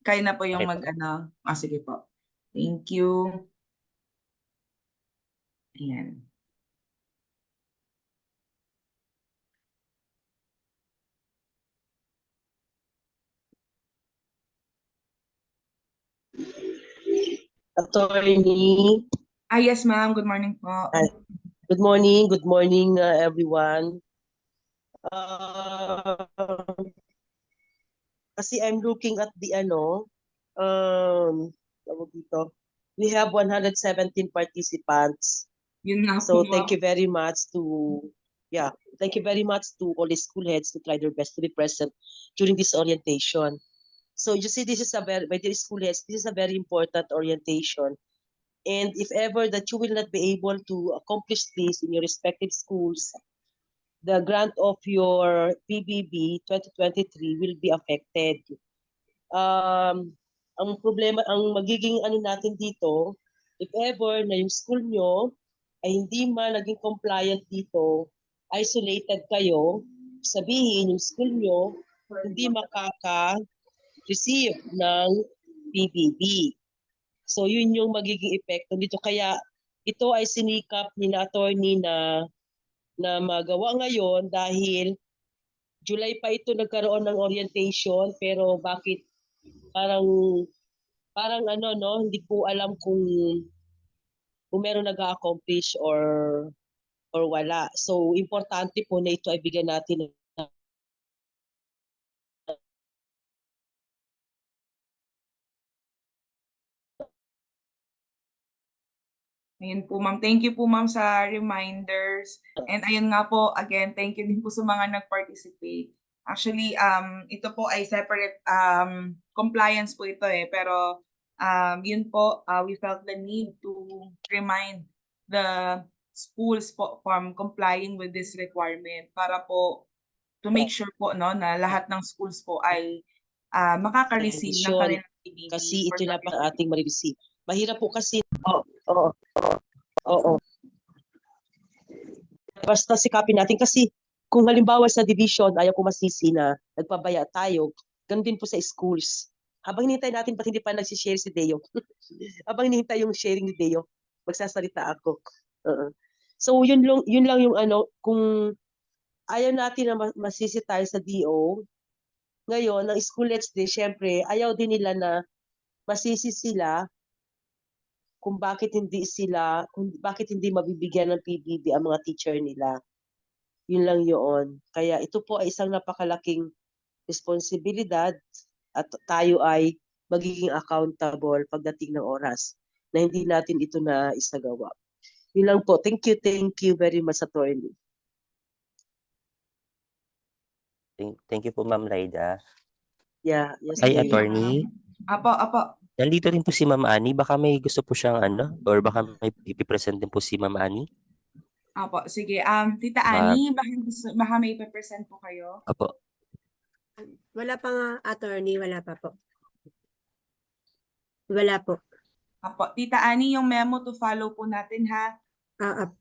Kayo na po yung Okay po. sige po. Thank you. Ayan. Attorney. Yes, ma'am. Good morning po. Good morning, everyone. Kasi I'm looking at the tawag dito. We have 117 participants. Yun nga So po, thank ma'am. you very much to all the school heads to try their best to be present during this orientation. So you see, this is my dear school heads, this is a very important orientation. And if ever that you will not be able to accomplish this in your respective schools, the grant of your PBB 2023 will be affected. Ang problema, ang magiging natin dito, if ever na yung school nyo ay hindi man naging compliant dito, isolated kayo, sabihin yung school nyo hindi makaka-receive ng PBB. So yun yung magiging epekto dito. Kaya ito ay sinikap ni attorney na magawa ngayon dahil July pa ito nagkaroon ng orientation, pero bakit parang hindi ko alam kung meron nag-accomplish or wala. So importante po na ito ay bigyan natin Ayun po, ma'am. Thank you po, ma'am, sa reminders. And ayun nga po, again, thank you din po sa mga nag-participate. Actually, ito po ay separate compliance po ito pero yun po, we felt the need to remind the schools po from complying with this requirement para po to make sure po no na lahat ng schools po ay makaka-receive ng kanilang PBB kasi for ito na pa 2023. ating ma-receive. Mahirap po kasi Oo. Basta sikapin natin kasi kung halimbawa sa division, ayaw ko masisi na nagpabaya tayo, ganun din po sa schools. Habang hinihintay natin, ba't hindi pa nagsishare si Deo? Habang hinihintay yung sharing ni Deo, magsasalita ako. So yun lang yung kung ayaw natin na masisi tayo sa DO, ngayon, ng school let's day, syempre, ayaw din nila na masisi sila kung bakit hindi mabibigyan ng PBB ang mga teacher nila. Yun lang yun. Kaya ito po ay isang napakalaking responsibilidad at tayo ay magiging accountable pagdating ng oras na hindi natin ito na isagawa. Yun lang po. Thank you very much, attorney. Thank you po, Ma'am Laida. Yeah, yes. Ay, Deo. attorney. Apo. Nandito rin po si Ma'am Annie. Baka may gusto po siyang or baka may ipipresent din po si Ma'am Annie. Apo, sige. Tita Annie, baka may ipe-present po kayo? Apo. Wala pa nga, attorney, wala pa po. Wala po. Apo, Tita Annie, yung memo to follow po natin ha.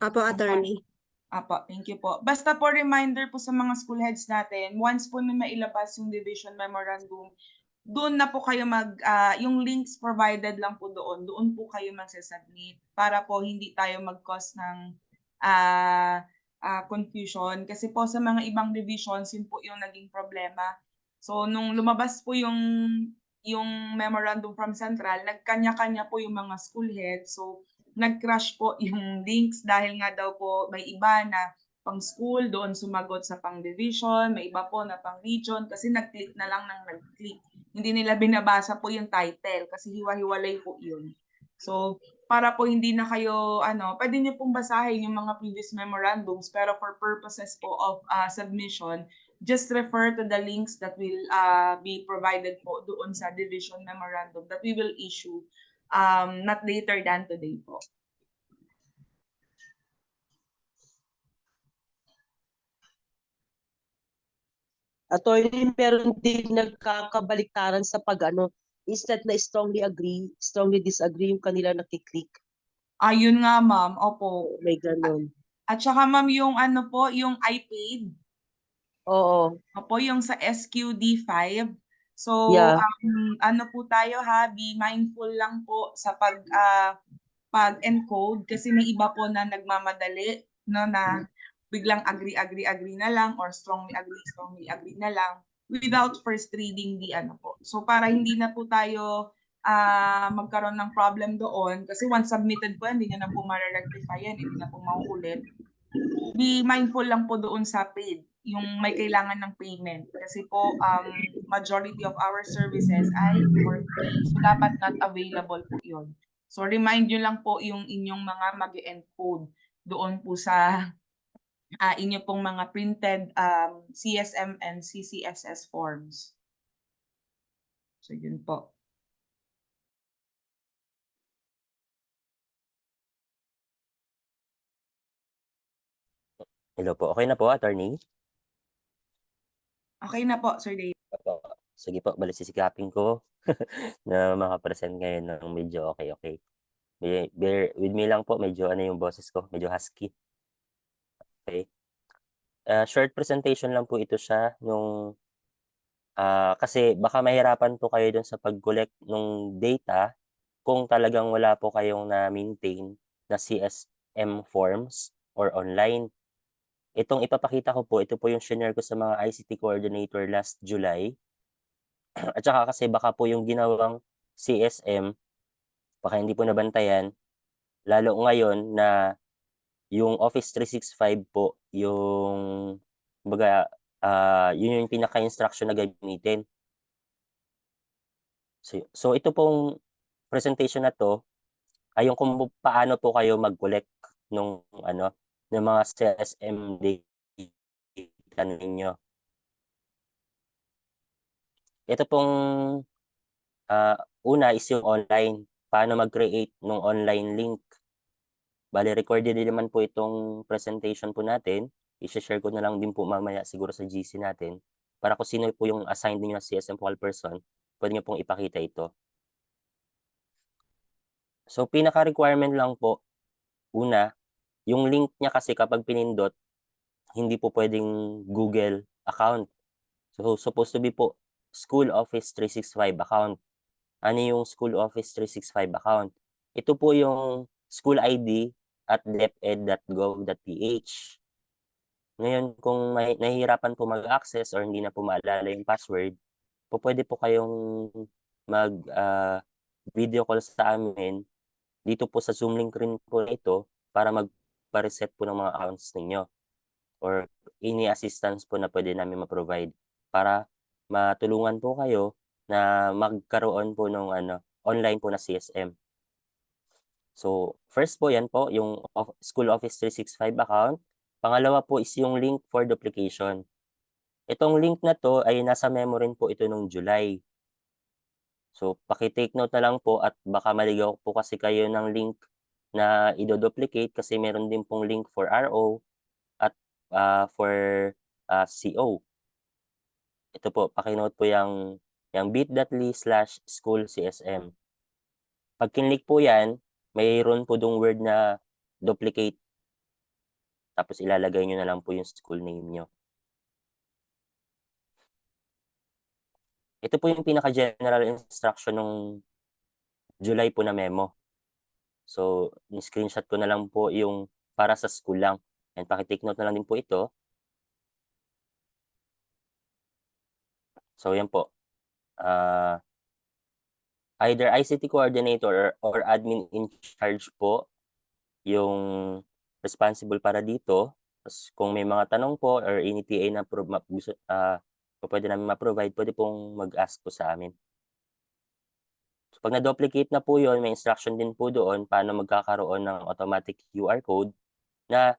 Apo, attorney. Apo, thank you po. Basta po reminder po sa mga school heads natin, once po na mailabas yung division memorandum, doon na po kayo yung links provided lang po doon po kayo magsasubmit para po hindi tayo mag-cause ng confusion. Kasi po sa mga ibang divisions, yun po yung naging problema. So, nung lumabas po yung memorandum from Central, nagkanya-kanya po yung mga school heads. So, nag-crash po yung links dahil nga daw po may iba na pang school, doon sumagot sa pang division, may iba po na pang region kasi nag-click na lang ng nag-click. Hindi nila binabasa po yung title kasi hiwa-hiwalay po yun. So, para po hindi na kayo, pwede niyo pong basahin yung mga previous memorandums pero for purposes po of submission, just refer to the links that will be provided po doon sa division memorandum that we will issue not later than today po. Attorney, meron din nagkakabaliktaran sa instead na strongly agree, strongly disagree yung kanila nakiklik. Ayun nga ma'am, opo. May ganun. At saka ma'am yung yung iPaid. Oo. Opo, yung sa SQD5. So, Yeah. po tayo ha, be mindful lang po sa pag-encode kasi may iba po na nagmamadali, no, na biglang agree na lang or strongly agree na lang without first reading the po. So, para hindi na po tayo magkaroon ng problem doon kasi once submitted po, hindi nyo na po ma-rectify yan, hindi na po mauulit. Be mindful lang po doon sa paid, yung may kailangan ng payment. Kasi po, majority of our services ay for free. So, dapat not available po yun. So, remind nyo lang po yung inyong mga mag-encode doon po sa inyo pong mga printed CSM and CCSS forms. So, yun po. Hello po. Okay na po, attorney? Okay na po, Sir Dave. Opo. Sige po, bali sisikapin ko na makapresent ngayon ng medyo okay. Bear with me lang po, medyo yung boses ko, medyo husky. Okay. Short presentation lang po ito siya kasi baka mahirapan po kayo dun sa pag-collect ng data kung talagang wala po kayong na-maintain na CSM forms or online. Itong ipapakita ko po, ito po yung shinare ko sa mga ICT coordinator last July. At saka kasi baka po yung ginawang CSM, baka hindi po nabantayan, lalo ngayon na yung Office 365 po, yung yun yung pinaka-instruction na gamitin. So ito pong presentation na to ay yung kung paano po kayo mag-collect ng mga CSM data ninyo. Ito pong una is yung online. Paano mag-create ng online link. Bali, recorded din naman po itong presentation po natin. I-share ko na lang din po mamaya siguro sa GC natin. Para kung sino po yung assigned ninyo na CSM focal person, pwede nyo pong ipakita ito. So, pinaka-requirement lang po, una, yung link niya kasi kapag pinindot, hindi po pwedeng Google account. So, supposed to be po School Office 365 account. Ano yung School Office 365 account? Ito po yung school ID at deped.gov.ph. Ngayon, kung nahihirapan po mag-access or hindi na po maalala yung password, pwede po kayong mag-video call sa amin dito po sa Zoom link rin po na ito para magpa-reset po ng mga accounts ninyo or any assistance po na pwede namin ma-provide para matulungan po kayo na magkaroon po ng online po na CSM. So, first po yan po, yung School Office 365 account. Pangalawa po is yung link for duplication. Itong link na to ay nasa memo rin po ito nung July. So, paki-take note na lang po at baka maligaw po kasi kayo ng link na i-duplicate kasi meron din pong link for RO at for CO. ito po, paki-note po yang bit.ly/school_csm. Pag kinlik po yan, mayroon po dong word na duplicate. Tapos ilalagay niyo na lang po yung school name niyo. Ito po yung pinaka-general instruction nung July po na memo. So, ni-screenshot ko na lang po yung para sa school lang. And paki-take note na lang din po ito. So, yan po. Either ICT coordinator or admin in charge po yung responsible para dito. Tas kung may mga tanong po or any TA na puwede namin ma-provide, puwede pong mag-ask po sa amin. So, 'pag na-duplicate na po yun, may instruction din po doon paano magkakaroon ng automatic QR code na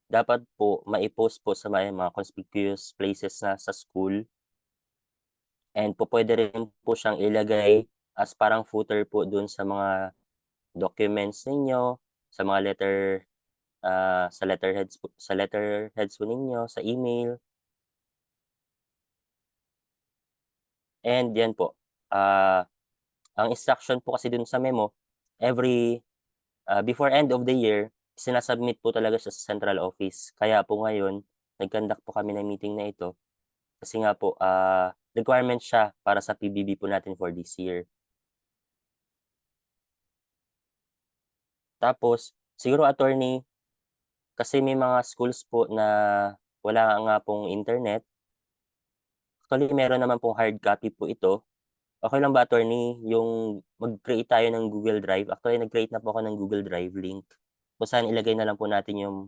dapat po mai-post po sa may mga conspicuous places na sa school. And pupuwede rin po siyang ilagay as parang footer po dun sa mga documents ninyo, sa mga sa letterheads po ninyo, sa email. And yan po, ang instruction po kasi dun sa memo, before end of the year, sina-submit po talaga siya sa central office. Kaya po ngayon, nag-conduct po kami ng meeting na ito kasi nga po, requirement siya para sa PBB po natin for this year. Tapos siguro attorney, kasi may mga schools po na wala nga pong internet. Actually meron naman pong hard copy po ito. Okey lang ba attorney yung mag-create tayo ng Google Drive? Actually nag-create na po ako ng Google Drive link, kung saan ilagay na lang po natin yung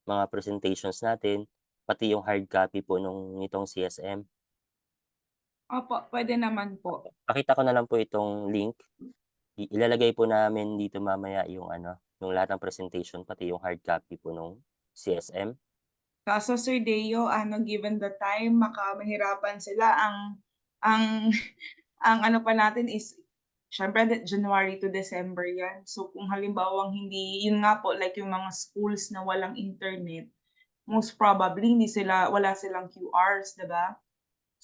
mga presentations natin, pati yung hard copy po nitong CSM. Opo, pwede naman po. Pakita ko na lang po itong link. Ilalagay po namin dito mamaya yung yung lahat ng presentation pati yung hard copy po nung CSM. Kaso Sir Deo, given the time, mahirapan sila ang ang pa natin is siyempre January to December 'yan. So kung halimbawang hindi, yun nga po, like yung mga schools na walang internet, most probably wala silang QRs, 'di ba?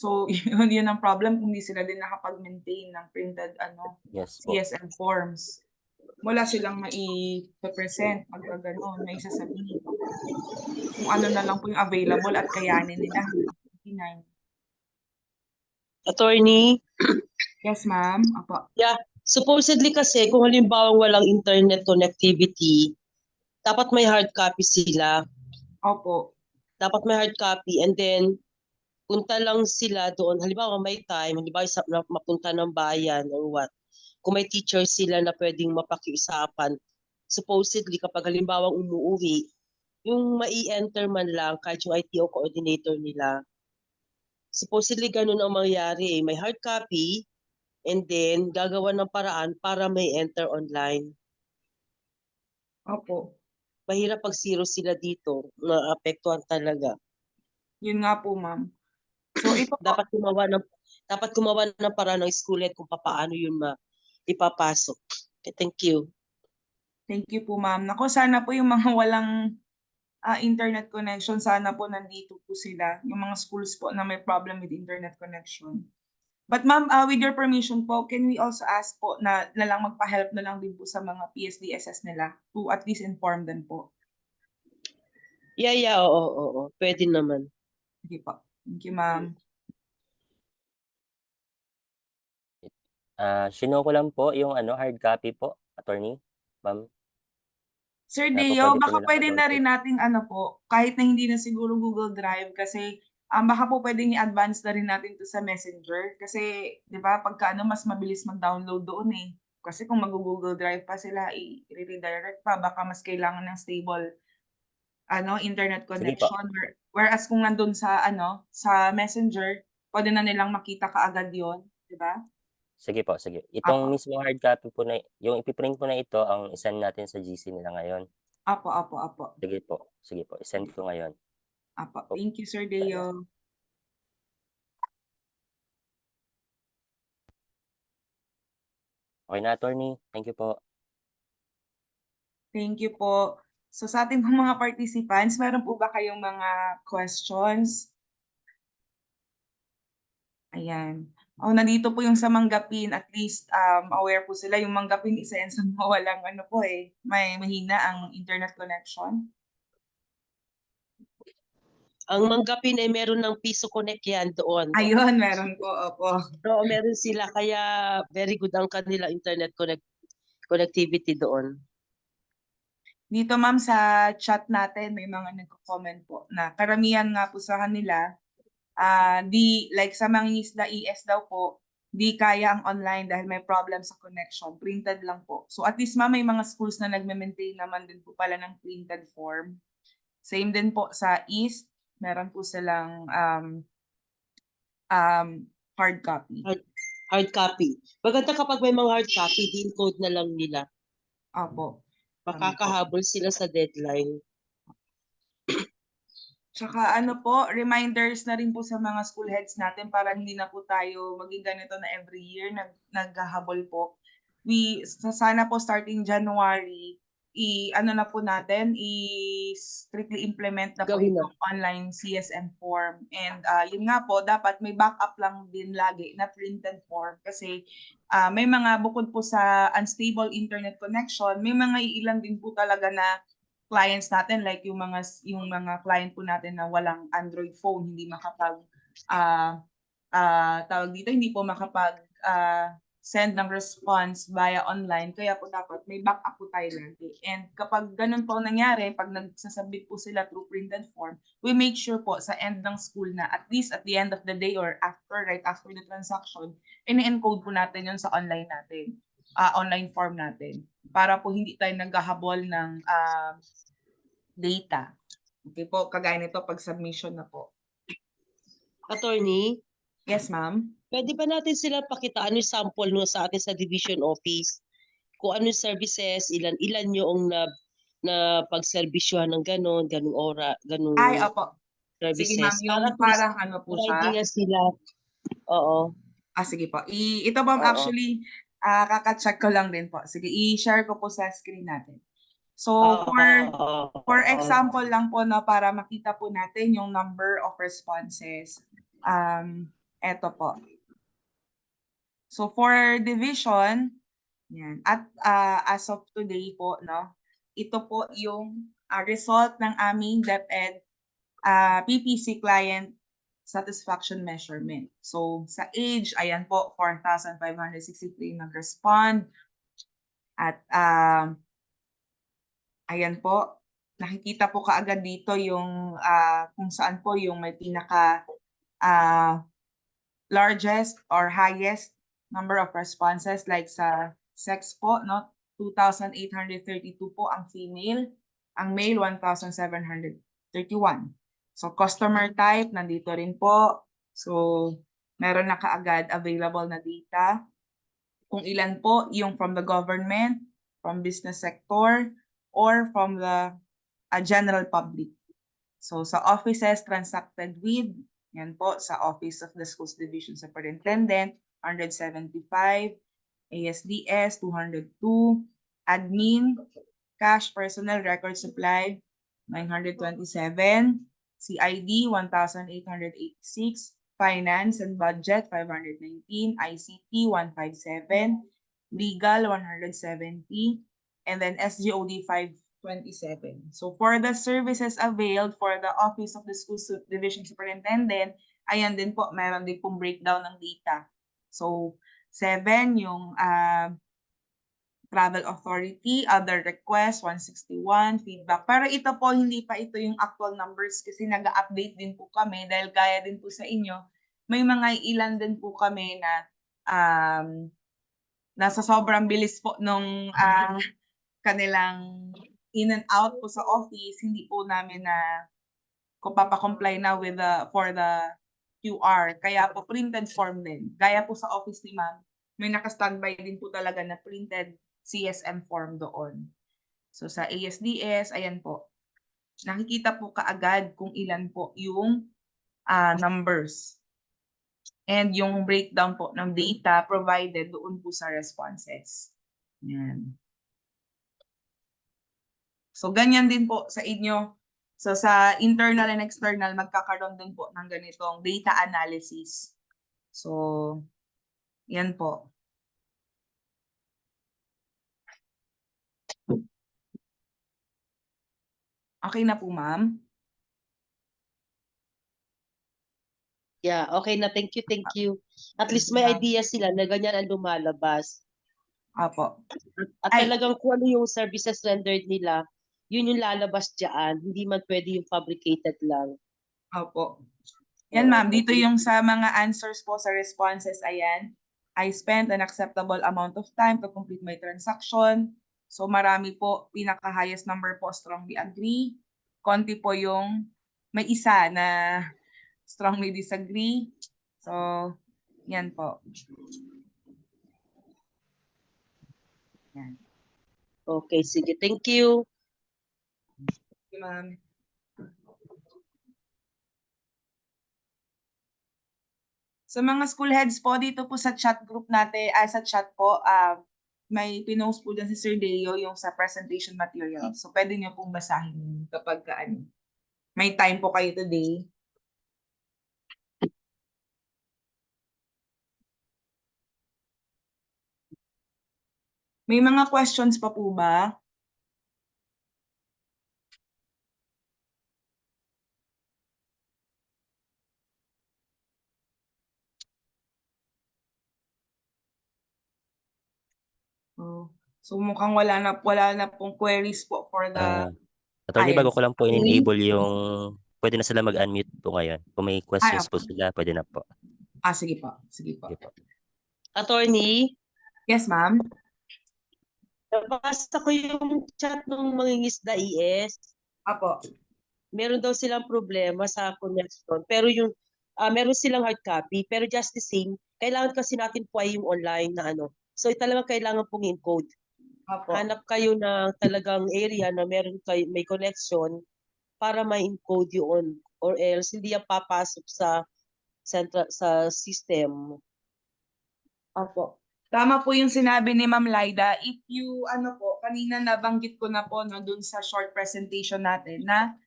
So yun ang problem kung hindi sila din nakapag-maintain ng printed Yes po. CSM forms. Wala silang mai-pe-present pagka gano'n, maisasabihin. Kung ano na lang po yung available at kayanin nila hanggang 29. Attorney, Yes, ma'am. Opo. supposedly kasi kung halimbawa walang internet connectivity, dapat may hard copy sila. Opo. Dapat may hard copy and then punta lang sila doon. Halimbawa may time, halimbawa mapunta ng bayan or what. Kung may teacher sila na pwedeng mapakiusapan, supposedly kapag halimbawa umuwi, yung mai-enter man lang kahit yung ITO coordinator nila. Supposedly ganun ang mangyayari. May hard copy and then gagawa ng paraan para may enter online. Opo. Mahirap pag zero sila dito, maapektuhan talaga. Yun nga po, ma'am. So ito po, Dapat gumawa ng paraan ng school head kung paano yun ipapasok. Okay, thank you. thank you po, ma'am. Naku, sana po yung mga walang internet connection, sana po nandito po sila. Yung mga schools po na may problem with internet connection. But ma'am, with your permission po, can we also ask po na lang magpa-help na lang din po sa mga PSDSS nila to at least inform them po? Yeah, oo. Pwede naman. Sige po. Thank you, ma'am. Shino ko lang po yung hard copy po, attorney, ma'am. Sir Na po Deo, pwede ko baka nilang pwede na ma-download. rin nating po, kahit na hindi na siguro Google Drive kasi baka po pwedeng i-advance na rin natin to sa Messenger kasi 'di ba pagka mas mabilis mag-download doon eh. Kasi kung mag-Google Drive pa sila, i-redirect pa, baka mas kailangan ng stable internet Sige po. connection. Whereas kung nandun sa sa Messenger, pwede na nilang makita kaagad 'yon, 'di ba? Sige po, sige. Itong Opo. mismong hard copy po na yung ipi-print ko na ito ang i-send natin sa GC nila ngayon. Opo. Sige po, i-send ko ngayon. Opo. Thank you, Sir Deo. Okay na attorney, thank you po. Thank you po. So sa ating mga participants, meron po ba kayong mga questions? Ayan. Oh, nandito po yung sa Manggapin, at least aware po sila. Yung Manggapin, isa yan sa mga walang ano po may mahina ang internet connection. Ang Manggapin ay meron ng Piso Connect yan doon. Ayun, meron po, opo. Oo, meron sila. Kaya very good ang kanila internet connectivity doon. Dito ma'am sa chat natin may mga nagko-comment po na karamihan nga po sa kanila di like sa mangingisda ES daw po di kaya ang online dahil may problem sa connection, printed lang po. So at least ma'am may mga schools na nagme-maintain naman din po pala ng printed form. Same din po sa East, meron po silang hard copy. Hard copy. Maganda kapag may mga hard copy, din code na lang nila. Opo. Makakahabol sila sa deadline. Tsaka ano po, reminders na rin po sa mga school heads natin para hindi na po tayo maging ganito na every year naghahabol po. Sana po starting January, ano na po natin, strictly implement na po Gawin na. itong online CSM form. And yun nga po, dapat may backup lang din lagi na printed form kasi may mga bukod po sa unstable internet connection, may mga ilan din po talaga na clients natin like yung mga client po natin na walang Android phone, hindi makapag tawag dito, hindi po makapag send ng response via online, kaya po dapat may backup po tayo lagi. And kapag ganun po nangyari, pag nagsasubmit po sila through printed form, we make sure po sa end ng school na at least at the end of the day or right after the transaction, ini-encode po natin yun sa online natin, online form natin, para po hindi tayo naghahabol ng data. Okay po, kagaya nito pag submission na po. Attorney, Yes, ma'am. pwede ba natin sila pakitaan yung sample no sa atin sa division office? Kung ano yung services, ilan yung na pagserbisyuhan ng ganong Ay, opo. Sige, ma'am, services. yung Para at least, parang ano po para siya. hindi nga sila, oo. Sige po. Ito ma'am, Oo. actually, kaka-check ko lang din po. Sige, i-share ko po sa screen natin. So, for example lang po na para makita po natin yung number of responses. Eto po. So, for division, yan. At as of today po, no, ito po yung result ng aming DepEd PPC client satisfaction measurement. So, sa age, ayan po, 4,563 nag-respond. At ayan po, nakikita po kaagad dito yung kung saan po yung may pinaka largest or highest number of responses, like sa sex po, no? 2,832 po ang female, ang male 1,731. So customer type nandito rin po. So meron na kaagad available na data. Kung ilan po yung from the government, from business sector, or from the general public. So sa offices transacted with, yan po, sa Office of the Schools Division Superintendent, 175, ASDS, 202, admin, cash, personnel, record supply, 927, CID, 1,886, finance and budget, 519, ICT, 157, legal, 170, and then SGOD, 527. So for the services availed for the Office of the School Division Superintendent, ayan din po, meron din pong breakdown ng data. So 7 yung travel authority, other requests, 161, feedback. Pero ito po, hindi pa ito yung actual numbers kasi nag-update din po kami dahil gaya din po sa inyo, may mga ilan din po kami na nasa sobrang bilis po nung kanilang in and out po sa office, hindi po namin na kung papakomply na with for the QR. Kaya po printed form din. Gaya po sa office ni ma'am, may naka-standby din po talaga na printed CSM form doon. So sa ASDS, ayan po. Nakikita po kaagad kung ilan po yung numbers. And yung breakdown po ng data provided doon po sa responses. Yan. So ganyan din po sa inyo. So sa internal and external, magkakaroon din po ng ganitong data analysis So, yan po. Okay na po, ma'am? Yeah, okay na. Thank you, thank you. At least may idea sila na ganyan ang lumalabas. Opo. At Ay. talagang kung ano yung services rendered nila, yun yung lalabas dyan. Hindi man pwede yung fabricated lang. Opo. Yan, Oo, ma'am. Dito okay. yung sa mga answers po sa responses. Ayan. I spent an acceptable amount of time to complete my transaction. So, marami po. Pinaka-highest number po, strongly agree. Konti po yung may isa na strongly disagree. So, yan po. Yan. Okay, sige. Thank you. Okay, ma'am. Sa mga school heads po, dito po sa chat group natin, sa chat po, may pinost po dyan si Sir Deo yung sa presentation material. So, pwede niyo pong basahin yun kapag may time po kayo today. May mga questions pa po ba? So mukhang wala na pong queries po for the Attorney, bago ko lang po Okay. in-enable yung pwede na sila mag-unmute po ngayon. Kung may questions po okay. sila, pwede na po. Sige po. Sige po. Sige po. Attorney, Yes, ma'am. nabasa ko yung chat ng mangingisda ES. Apo. Meron daw silang problema sa connection. Pero yung meron silang hard copy, pero just the same, kailangan kasi natin po ay yung online na ano. So talagang kailangan pong encode. Apo. Hanap kayo ng talagang area na meron kayo, may connection para ma-encode yun, or else hindi yan papasok sa system. Opo. Tama po yung sinabi ni Ma'am Laida. If you, kanina nabanggit ko na po dun sa short presentation natin na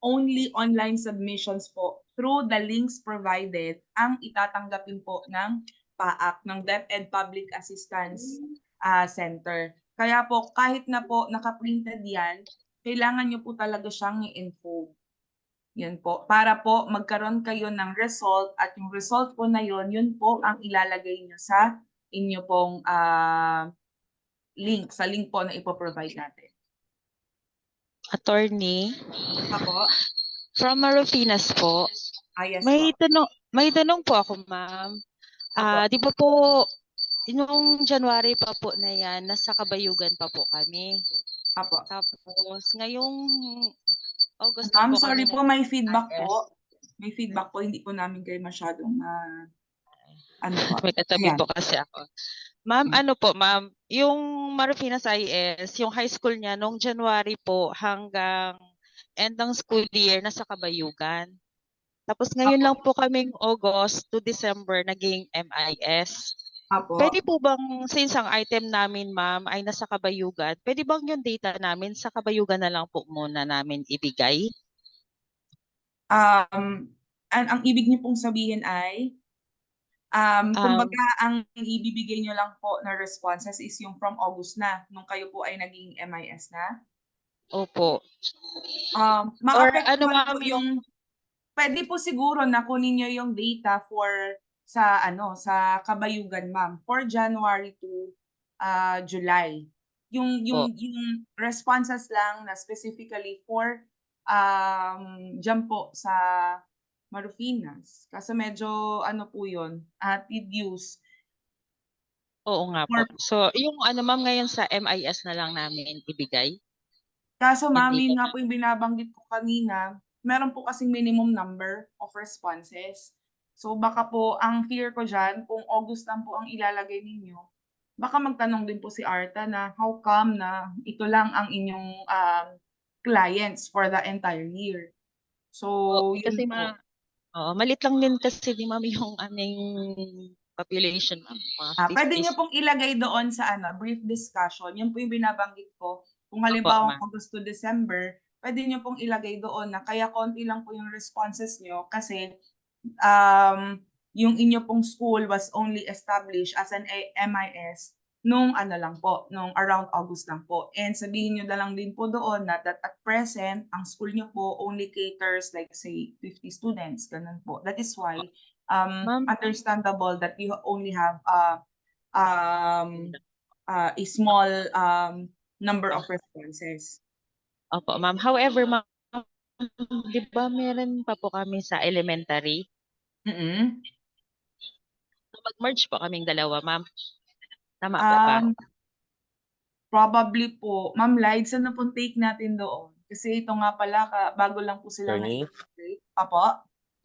only online submissions po through the links provided ang itatanggapin po ng PAAC, ng DepEd Public Assistance Center. Kaya po, kahit na po nakaprinted yan, kailangan nyo po talaga siyang i-encode. Yan po. Para po magkaroon kayo ng result at yung result po na yun po ang ilalagay nyo sa inyo pong link, sa link po na ipoprovide natin. Attorney, Apo? from Marofinas po. Yes May po. tanong po ako, ma'am. Apo. Di ba po noong January pa po na yan, nasa Kabayugan pa po kami. Apo. Tapos ngayong August Ma'am, na po sorry kami po, may feedback IS. po. May feedback po, hindi po namin kayo masyadong po. May katabi Ayan. po kasi ako. Ma'am, ma'am, yung Marofinas IS, yung high school niya noong January po hanggang end ng school year nasa Kabayugan. Tapos ngayon lang po kaming August to December naging MIS. Apo. Pwede po bang, since ang item namin, ma'am, ay nasa Kabayugan, pwede bang yung data namin sa Kabayugan na lang po muna namin ibigay? Ang ibig niyo pong sabihin ay, kumbaga ang ibibigay niyo lang po na responses is yung from August na, nung kayo po ay naging MIS na? Opo. Or Ma-apektuhan po yung, pwede po siguro na kunin niyo yung data sa Kabayugan, ma'am, for January to July. Yung responses lang na specifically for dyan po sa Marofinas. Kasi medyo po yun, tedious. Oo nga po. So, yung ma'am, ngayon sa MIS na lang namin ibigay? Kaso ma'am, yun nga po yung binabanggit ko kanina, meron po kasing minimum number of responses. So baka po, ang fear ko dyan, kung August lang po ang ilalagay ninyo, baka magtanong din po si Arta na how come na ito lang ang inyong clients for the entire year. So, yun kasi po. malit lang din kasi di ma'am yung aming population, ma'am. Pwede nyo pong ilagay doon sa brief discussion. Yun po yung binabanggit ko. Kung halimbawa August to December, pwede nyo pong ilagay doon na kaya konti lang po yung responses nyo kasi yung inyo pong school was only established as an MIS nung ano lang po, nung around August lang po. And sabihin nyo na lang din po doon na that at present, ang school nyo po only caters like say 50 students, ganun po. That is why Ma'am, understandable that you only have a small number of responses. opo, ma'am. However, ma'am, di ba meron pa po kami sa elementary? Mm-mm. Mag-merge po kaming dalawa, ma'am. Tama po ba? Probably po. Ma'am Lides, ano pong take natin doon? Kasi ito nga pala, bago lang po sila Attorney? nag-integrate. Apo?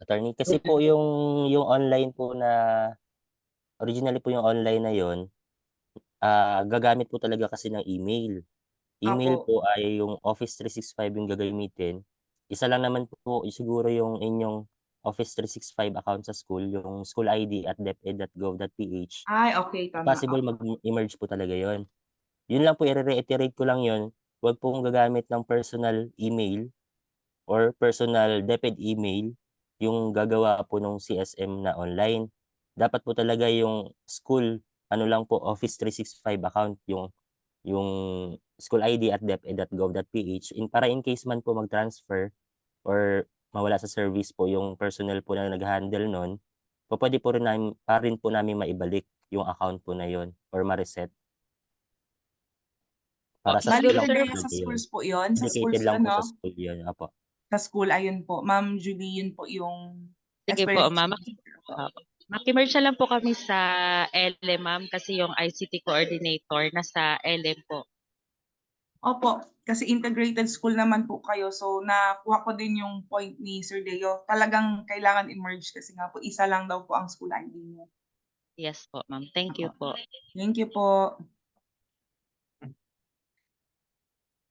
Attorney, kasi po yung online po na originally po yung online na yon, gagamit po talaga kasi ng email. Email Apo. po ay yung Office 365 yung gagamitin. Isa lang naman po siguro yung inyong Office 365 account sa school, yung school ID at deped.gov.ph. Ay, okay, tama. Possible mag-emerge po talaga yon. Yun lang po, i-reiterate ko lang yon. Huwag pong gagamit ng personal email or personal DepEd email yung gagawa po ng CSM na online. Dapat po talaga yung school, ano lang po, Office 365 account, yung school ID at deped.gov.ph para in case man po mag-transfer or mawala sa service po yung personnel po na nag-handle nun, pwede po rin po namin maibalik yung account po na yon or ma-reset. Para sa Bali, school lang sir, po sa talaga yun. schools po yun? Sa schools Dedicated lang yun, po no? sa school yun. Apo. Sa school, ayun po. Ma'am Julie, yun po yung Sige po, experience. ma'am. Maki-merge na lang po kami sa LM, ma'am, kasi yung ICT coordinator nasa LM po. Opo, kasi integrated school naman po kayo. So, nakuha ko din yung point ni Sir Deo. Talagang kailangan i-merge kasi nga po, isa lang daw po ang school ID niyo. Yes po, ma'am. Thank you po. Thank you po.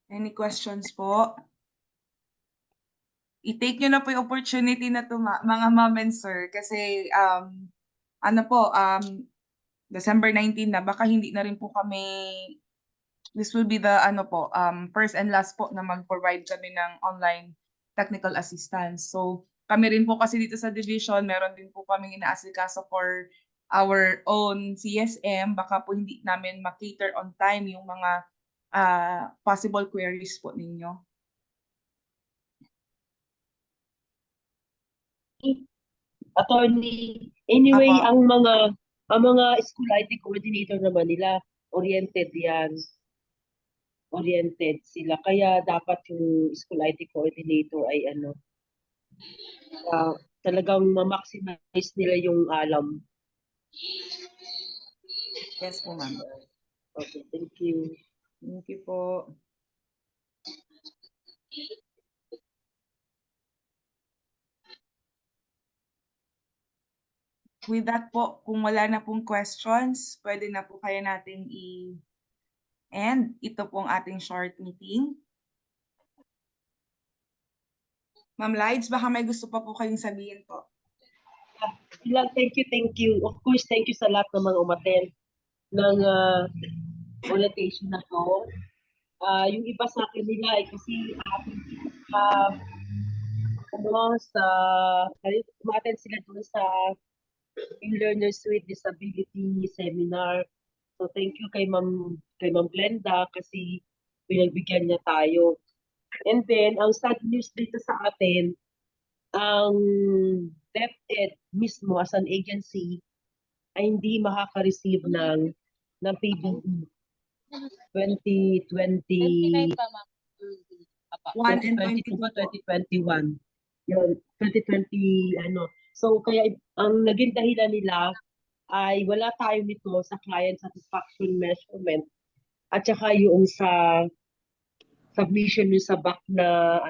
Any questions po? I-take nyo na po yung opportunity na to, mga ma'am and sir. Kasi, ano po, December 19 na, baka hindi na rin po kami, this will be the, ano po, first and last po na mag-provide kami ng online technical assistance. So, kami rin po kasi dito sa division, meron din po kaming inaasikaso for our own CSM. Baka po hindi namin ma-cater on time yung mga possible queries po ninyo. Attorney, anyway, Apo. ang mga school ID coordinator naman nila, oriented yan. Oriented sila. Kaya dapat yung school ID coordinator ay talagang ma-maximize nila yung alam. Yes po, ma'am. Okay, thank you. Thank you po. With that po, kung wala na pong questions, pwede na po kaya natin i-end ito pong ating short meeting. Ma'am Lides, baka may gusto pa po kayong sabihin po. Thank you. Of course, thank you sa lahat ng mga umattend ng orientation na to. Yung iba sa akin nila ay kasi umattend sila doon sa learners with disability seminar. So thank you kay Ma'am Glenda kasi pinagbigyan niya tayo. And then ang sad news dito sa atin, ang DepEd mismo as an agency ay hindi makaka-receive ng PBE 2020 1 and 2022 22 po. 2021. Yun, 2020 So kaya ang naging dahilan nila ay wala tayo nito sa client satisfaction measurement at saka yung sa submission yung sa back na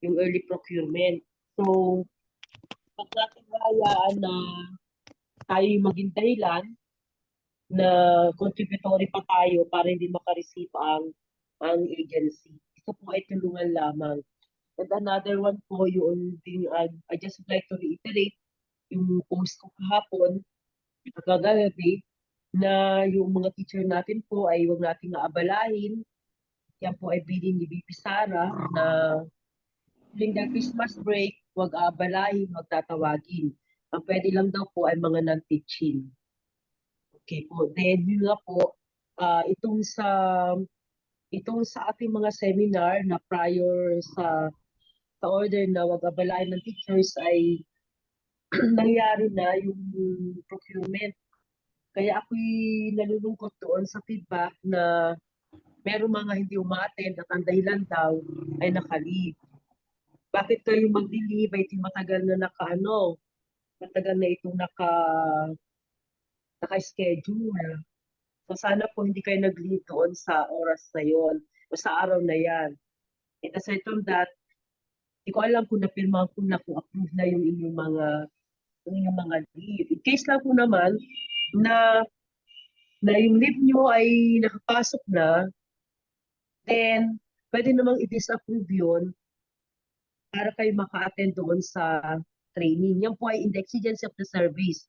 yung early procurement. So pag natin hayaan na tayo yung maging dahilan na contributory pa tayo para hindi makareceive ang agency. Ito po ay tulungan lamang. And another one po, yung I just would like to reiterate yung post ko kahapon, kagabi, na yung mga teacher natin po ay huwag nating aabalahin. Yan po ay bilin ni BP Sara na during the Christmas break, huwag aabalahin, huwag tatawagin. Ang pwede lang daw po ay mga non-teaching. Okay po. Then, yun nga po, itong sa ating mga seminar na prior sa order na wag abalain ng teachers ay nangyari na yung procurement. Kaya ako'y nalulungkot doon sa feedback na merong mga hindi umaattend at ang dahilan daw ay naka-leave. Bakit kayo mag-leave? Ay matagal na matagal na itong naka-schedule. So sana po hindi kayo nag-leave doon sa oras na yon o sa araw na yan. And aside from that, hindi ko alam kung napirmahan ko na kung approve na yung inyong mga leave. In case lang po naman na yung leave nyo ay nakapasok na, then pwede namang i-disapprove yun para kayo maka-attend doon sa training. Yan po ay in the exigency of the service.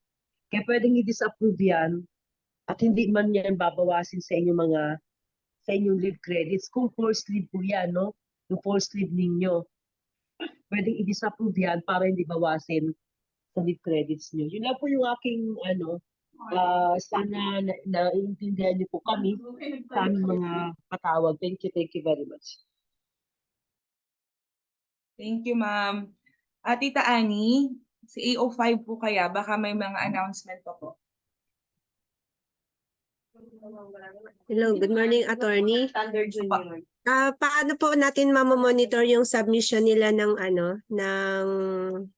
Kaya pwedeng i-disapprove yan at hindi man yan babawasin sa inyong leave credits. Kung forced leave po yan, no? Yung forced leave ninyo. Pwedeng i-disapprove yan para hindi bawasin sa leave credits nyo. Yun lang po yung aking sana naiintindihan niyo po kami sa aming mga patawag. Thank you very much. Thank you, ma'am. Tita Annie, si AO5 po kaya, baka may mga announcement pa po. Hello, good morning, attorney. Paano po natin mamomonitor yung submission nila ng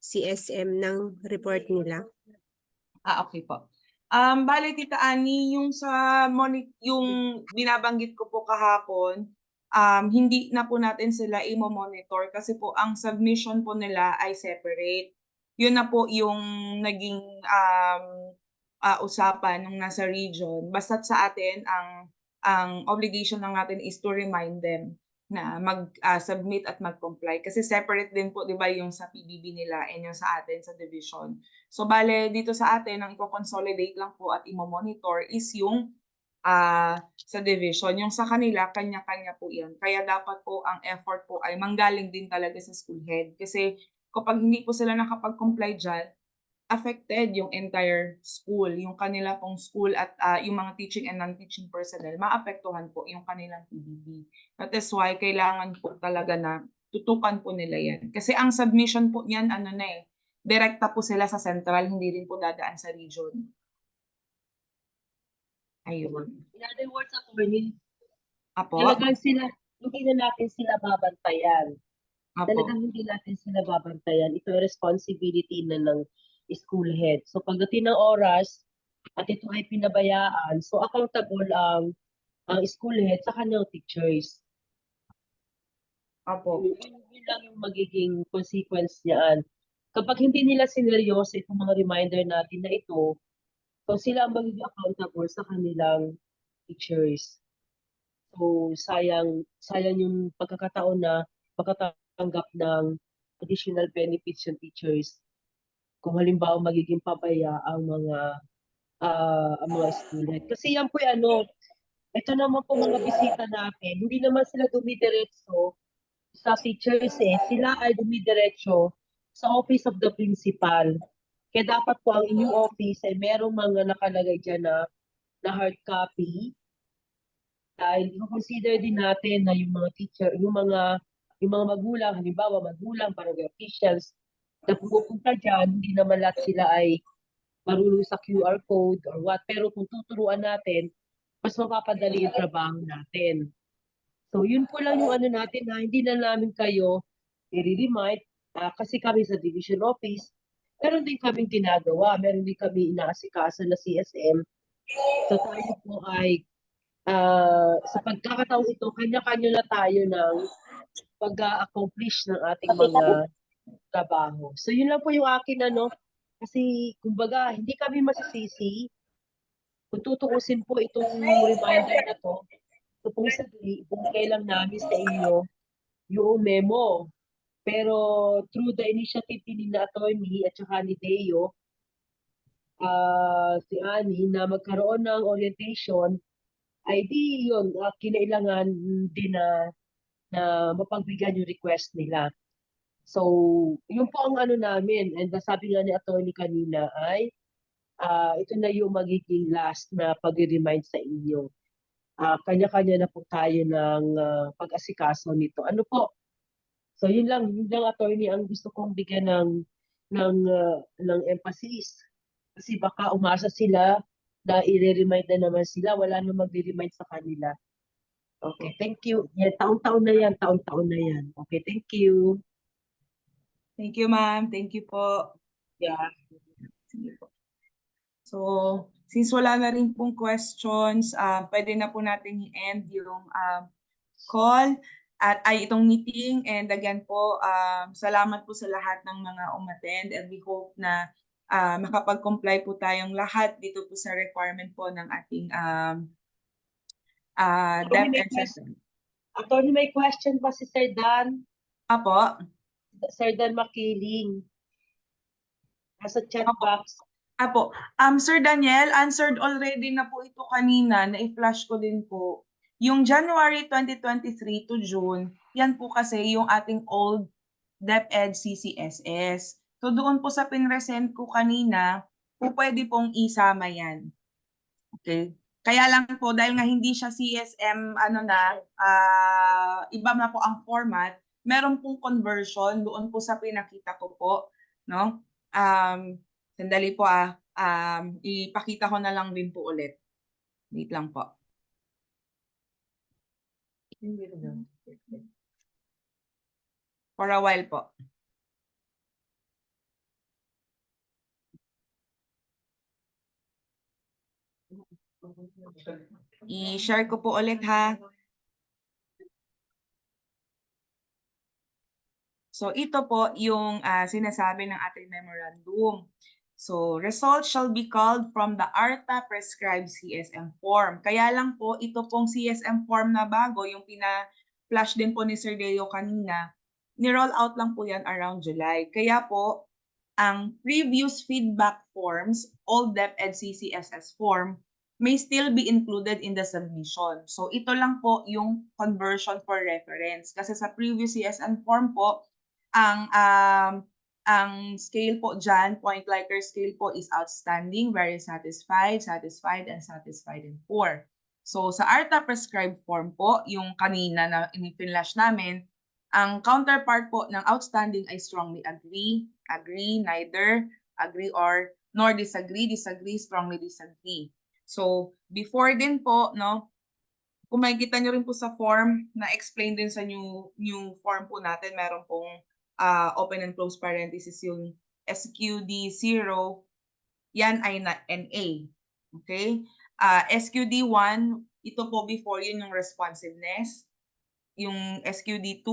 CSM ng report nila? Okay po. Bale, Tita Annie, yung yung binabanggit ko po kahapon, hindi na po natin sila i-monitor kasi po ang submission po nila ay separate. Yun na po yung naging usapan nung nasa region. Basta't sa atin, ang obligation lang natin is to remind them na mag-submit at mag-comply. Kasi separate din po, di ba, yung sa PBB nila and yung sa atin sa division. So, bale, dito sa atin, ang i-consolidate lang po at i-monitor is yung sa division. Yung sa kanila, kanya-kanya po yan. Kaya dapat po ang effort po ay manggaling din talaga sa school head. Kasi kapag hindi po sila nakapag-comply dyan, affected yung entire school, yung kanila pong school at yung mga teaching and non-teaching personnel, maapektuhan po yung kanilang PBB. That is why kailangan po talaga na tutukan po nila yan. Kasi ang submission po niyan, direkta po sila sa central, hindi rin po dadaan sa region. Ayun. In other words, attorney, Apo? talagang hindi na natin sila babantayan. Apo? Talagang hindi natin sila babantayan. Ito ay responsibility na ng school head. So pagdating ng oras at ito ay pinabayaan, so accountable ang school head sa kanyang teachers. Apo? Yun lang yung magiging consequence niyan. Kapag hindi nila sineryoso itong mga reminder natin na ito, so sila ang magiging accountable sa kanilang teachers. So sayang yung pagkakataon na makatanggap ng additional benefits yung teachers kung halimbawa magiging pabaya ang mga student. Kasi yan po ito naman po mga bisita natin, hindi naman sila dumidiretso sa teachers sila ay dumidiretso sa office of the principal. Kaya dapat po ang inyong office ay merong mga nakalagay dyan na hard copy. Dahil i-consider din natin na yung mga teacher, yung mga magulang, halimbawa magulang, barangay officials, na pupunta dyan, hindi naman lahat sila ay marunong sa QR code or what. Pero kung tuturuan natin, mas mapapadali yung trabaho natin. So yun po lang yung natin na hindi na namin kayo i-remind kasi kami sa division office, meron din kaming ginagawa, meron din kami inaasikaso na CSM. So tayo po ay sa pagkakataong ito, kanya-kanya na tayo ng pag-accomplish ng ating mga trabaho. So yun lang po yung akin kasi kumbaga hindi kami masisisi kung tutuusin po itong reminder na to. Supposedly, ibigay lang namin sa inyo yung memo. Pero through the initiative ni attorney at saka ni Deo, si Annie, na magkaroon ng orientation, ay di yun, kinailangan din na mapagbigyan yung request nila. So, yun po ang ano namin. And sabi nga ni attorney kanina ay, ito na yung magiging last na pag-remind sa inyo. Kanya-kanya na po tayo ng pag-asikaso nito. Ano po? So, yun lang attorney ang gusto kong bigyan ng emphasis. Kasi baka umasa sila na i-remind na naman sila, wala na magre-remind sa kanila. Okay, thank you. Yeah, taon-taon na yan, taon-taon na yan. Okay, thank you. Thank you, ma'am. Thank you po. Yeah. Sige po. So, since wala na rin pong questions, pwede na po natin i-end yung call at itong meeting. And again po, salamat po sa lahat ng mga umattend and we hope na makapag-comply po tayong lahat dito po sa requirement po ng ating DepEd system. Attorney, may question pa si Sir Dan. Apo. Sir Dan Makiling. Nasa chat box. Apo. Sir Daniel, answered already na po ito kanina, na-flash ko din po. Yung January 2023 to June, yan po kasi yung ating old DepEd CCSS. So doon po sa pinresent ko kanina, po pwede pong isama yan. Okay? Kaya lang po, dahil nga hindi siya CSM, iba na po ang format, meron pong conversion doon po sa pinakita ko po. No? Sandali po ipakita ko na lang din po ulit. Wait lang po. For a while po. I-share ko po ulit ha. So ito po yung sinasabi ng ating memorandum. So results shall be called from the ARTA prescribed CSM form. Kaya lang po ito pong CSM form na bago, yung pina-flash din po ni Sir Deo kanina, ni-roll out lang po yan around July. Kaya po, ang previous feedback forms, old DepEd CCSS form, may still be included in the submission. So ito lang po yung conversion for reference. Kasi sa previous CSM form po, ang scale po dyan, point Likert scale po is outstanding, very satisfied, satisfied, and satisfied in 4. So sa ARTA prescribed form po, yung kanina na in-flash namin, ang counterpart po ng outstanding ay strongly agree, agree, neither, agree or, nor disagree, disagree, strongly disagree. So before din po, no, kung makikita nyo rin po sa form, na-explain din sa new form po natin, meron pong open and close parenthesis yung SQD0, yan ay NA. Okay? SQD1, ito po before yun yung responsiveness. Yung SQD2,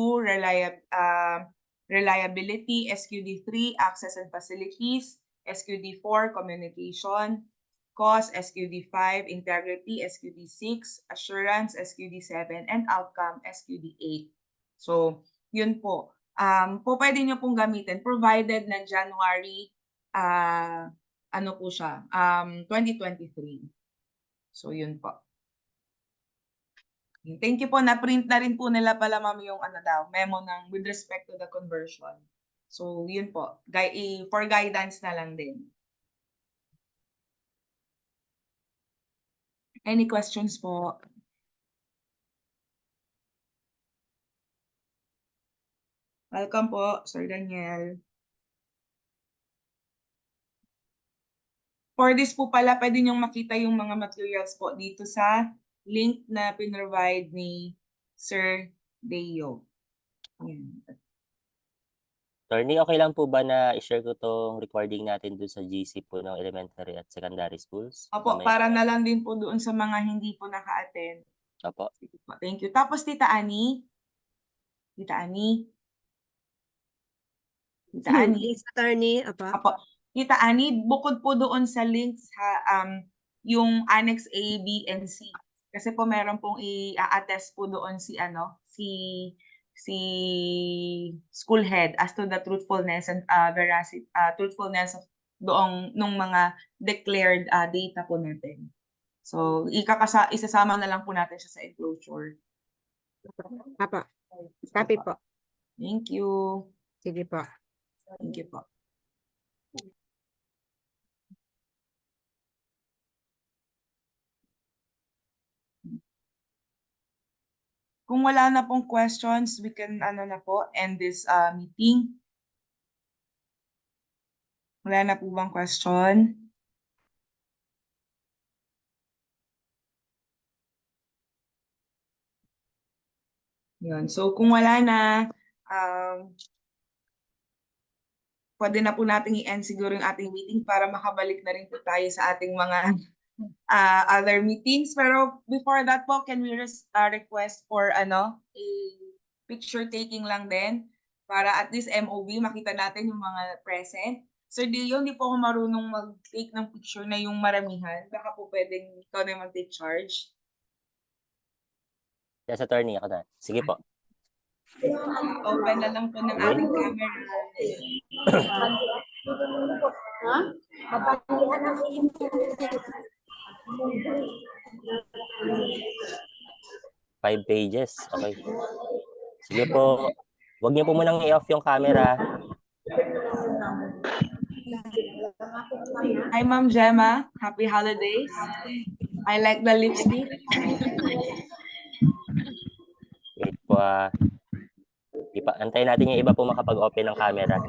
reliability. SQD3, access and facilities. SQD4, communication. Cost, SQD5, integrity. SQD6, assurance. SQD7, and outcome, SQD8. So, yun po. Pwede nyo pong gamitin provided na January 2023. So yun po. Thank you po, na-print na rin po nila pala ma'am yung memo ng with respect to the conversion. So yun po, for guidance na lang din. Any questions po? Welcome po, Sir Daniel. For this po pala, pwede niyong makita yung mga materials po dito sa link na pinrovide ni Sir Deo. Ayan. Attorney, okay lang po ba na i-share ko tong recording natin dun sa GC po ng elementary at secondary schools? Opo, para na lang din po doon sa mga hindi po naka-attend. Opo. Thank you. Tapos Tita Annie. Tita Annie. Tita Annie. Yes, attorney. Opo. Tita Annie, bukod po doon sa links yung Annex A, B, and C. Kasi po meron pong i-attest po doon si school head as to the truthfulness and veracity, truthfulness of nung mga declared data po natin. So, isasama na lang po natin siya sa enclosure. Apo. Copy po. Thank you. Sige po. Thank you po. Kung wala na pong questions, we can na po end this meeting. Wala na po bang question? Yun. So kung wala na, pwede na po natin i-end siguro yung ating meeting para makabalik na rin po tayo sa ating mga other meetings. Pero before that po, can we request for a picture taking lang din para at least MOV makita natin yung mga present. Sir Dio, hindi po ako marunong mag-take ng picture na yung maramihan. Baka po pwedeng ikaw na yung mag-take charge. Yes, attorney, ako na. Sige po. Open na lang po ng ating camera. 5 pages. Okay. Sige po. Huwag niyo po munang i-off yung camera. Hi, Ma'am Gemma. Happy holidays. I like the lipstick. Wait po. Antayin natin yung iba po makapag-open ng camera.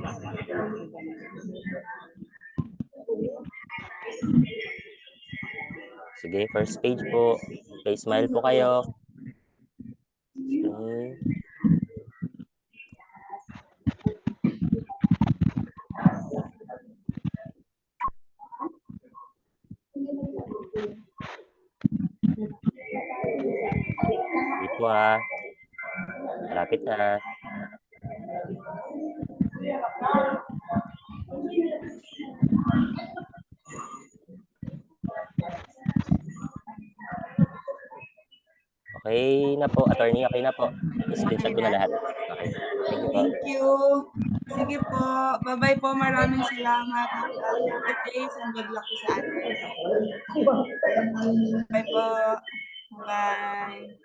Sige, first page po. Okay, smile po kayo. Okay. Dito malapit na. Okay na po, attorney, okay na po. I-screenshot ko na lahat. Okay. Thank you po. Thank you. Sige po. Bye-bye po. Maraming salamat. Happy holidays and good luck po sa atin. Bye po. Bye.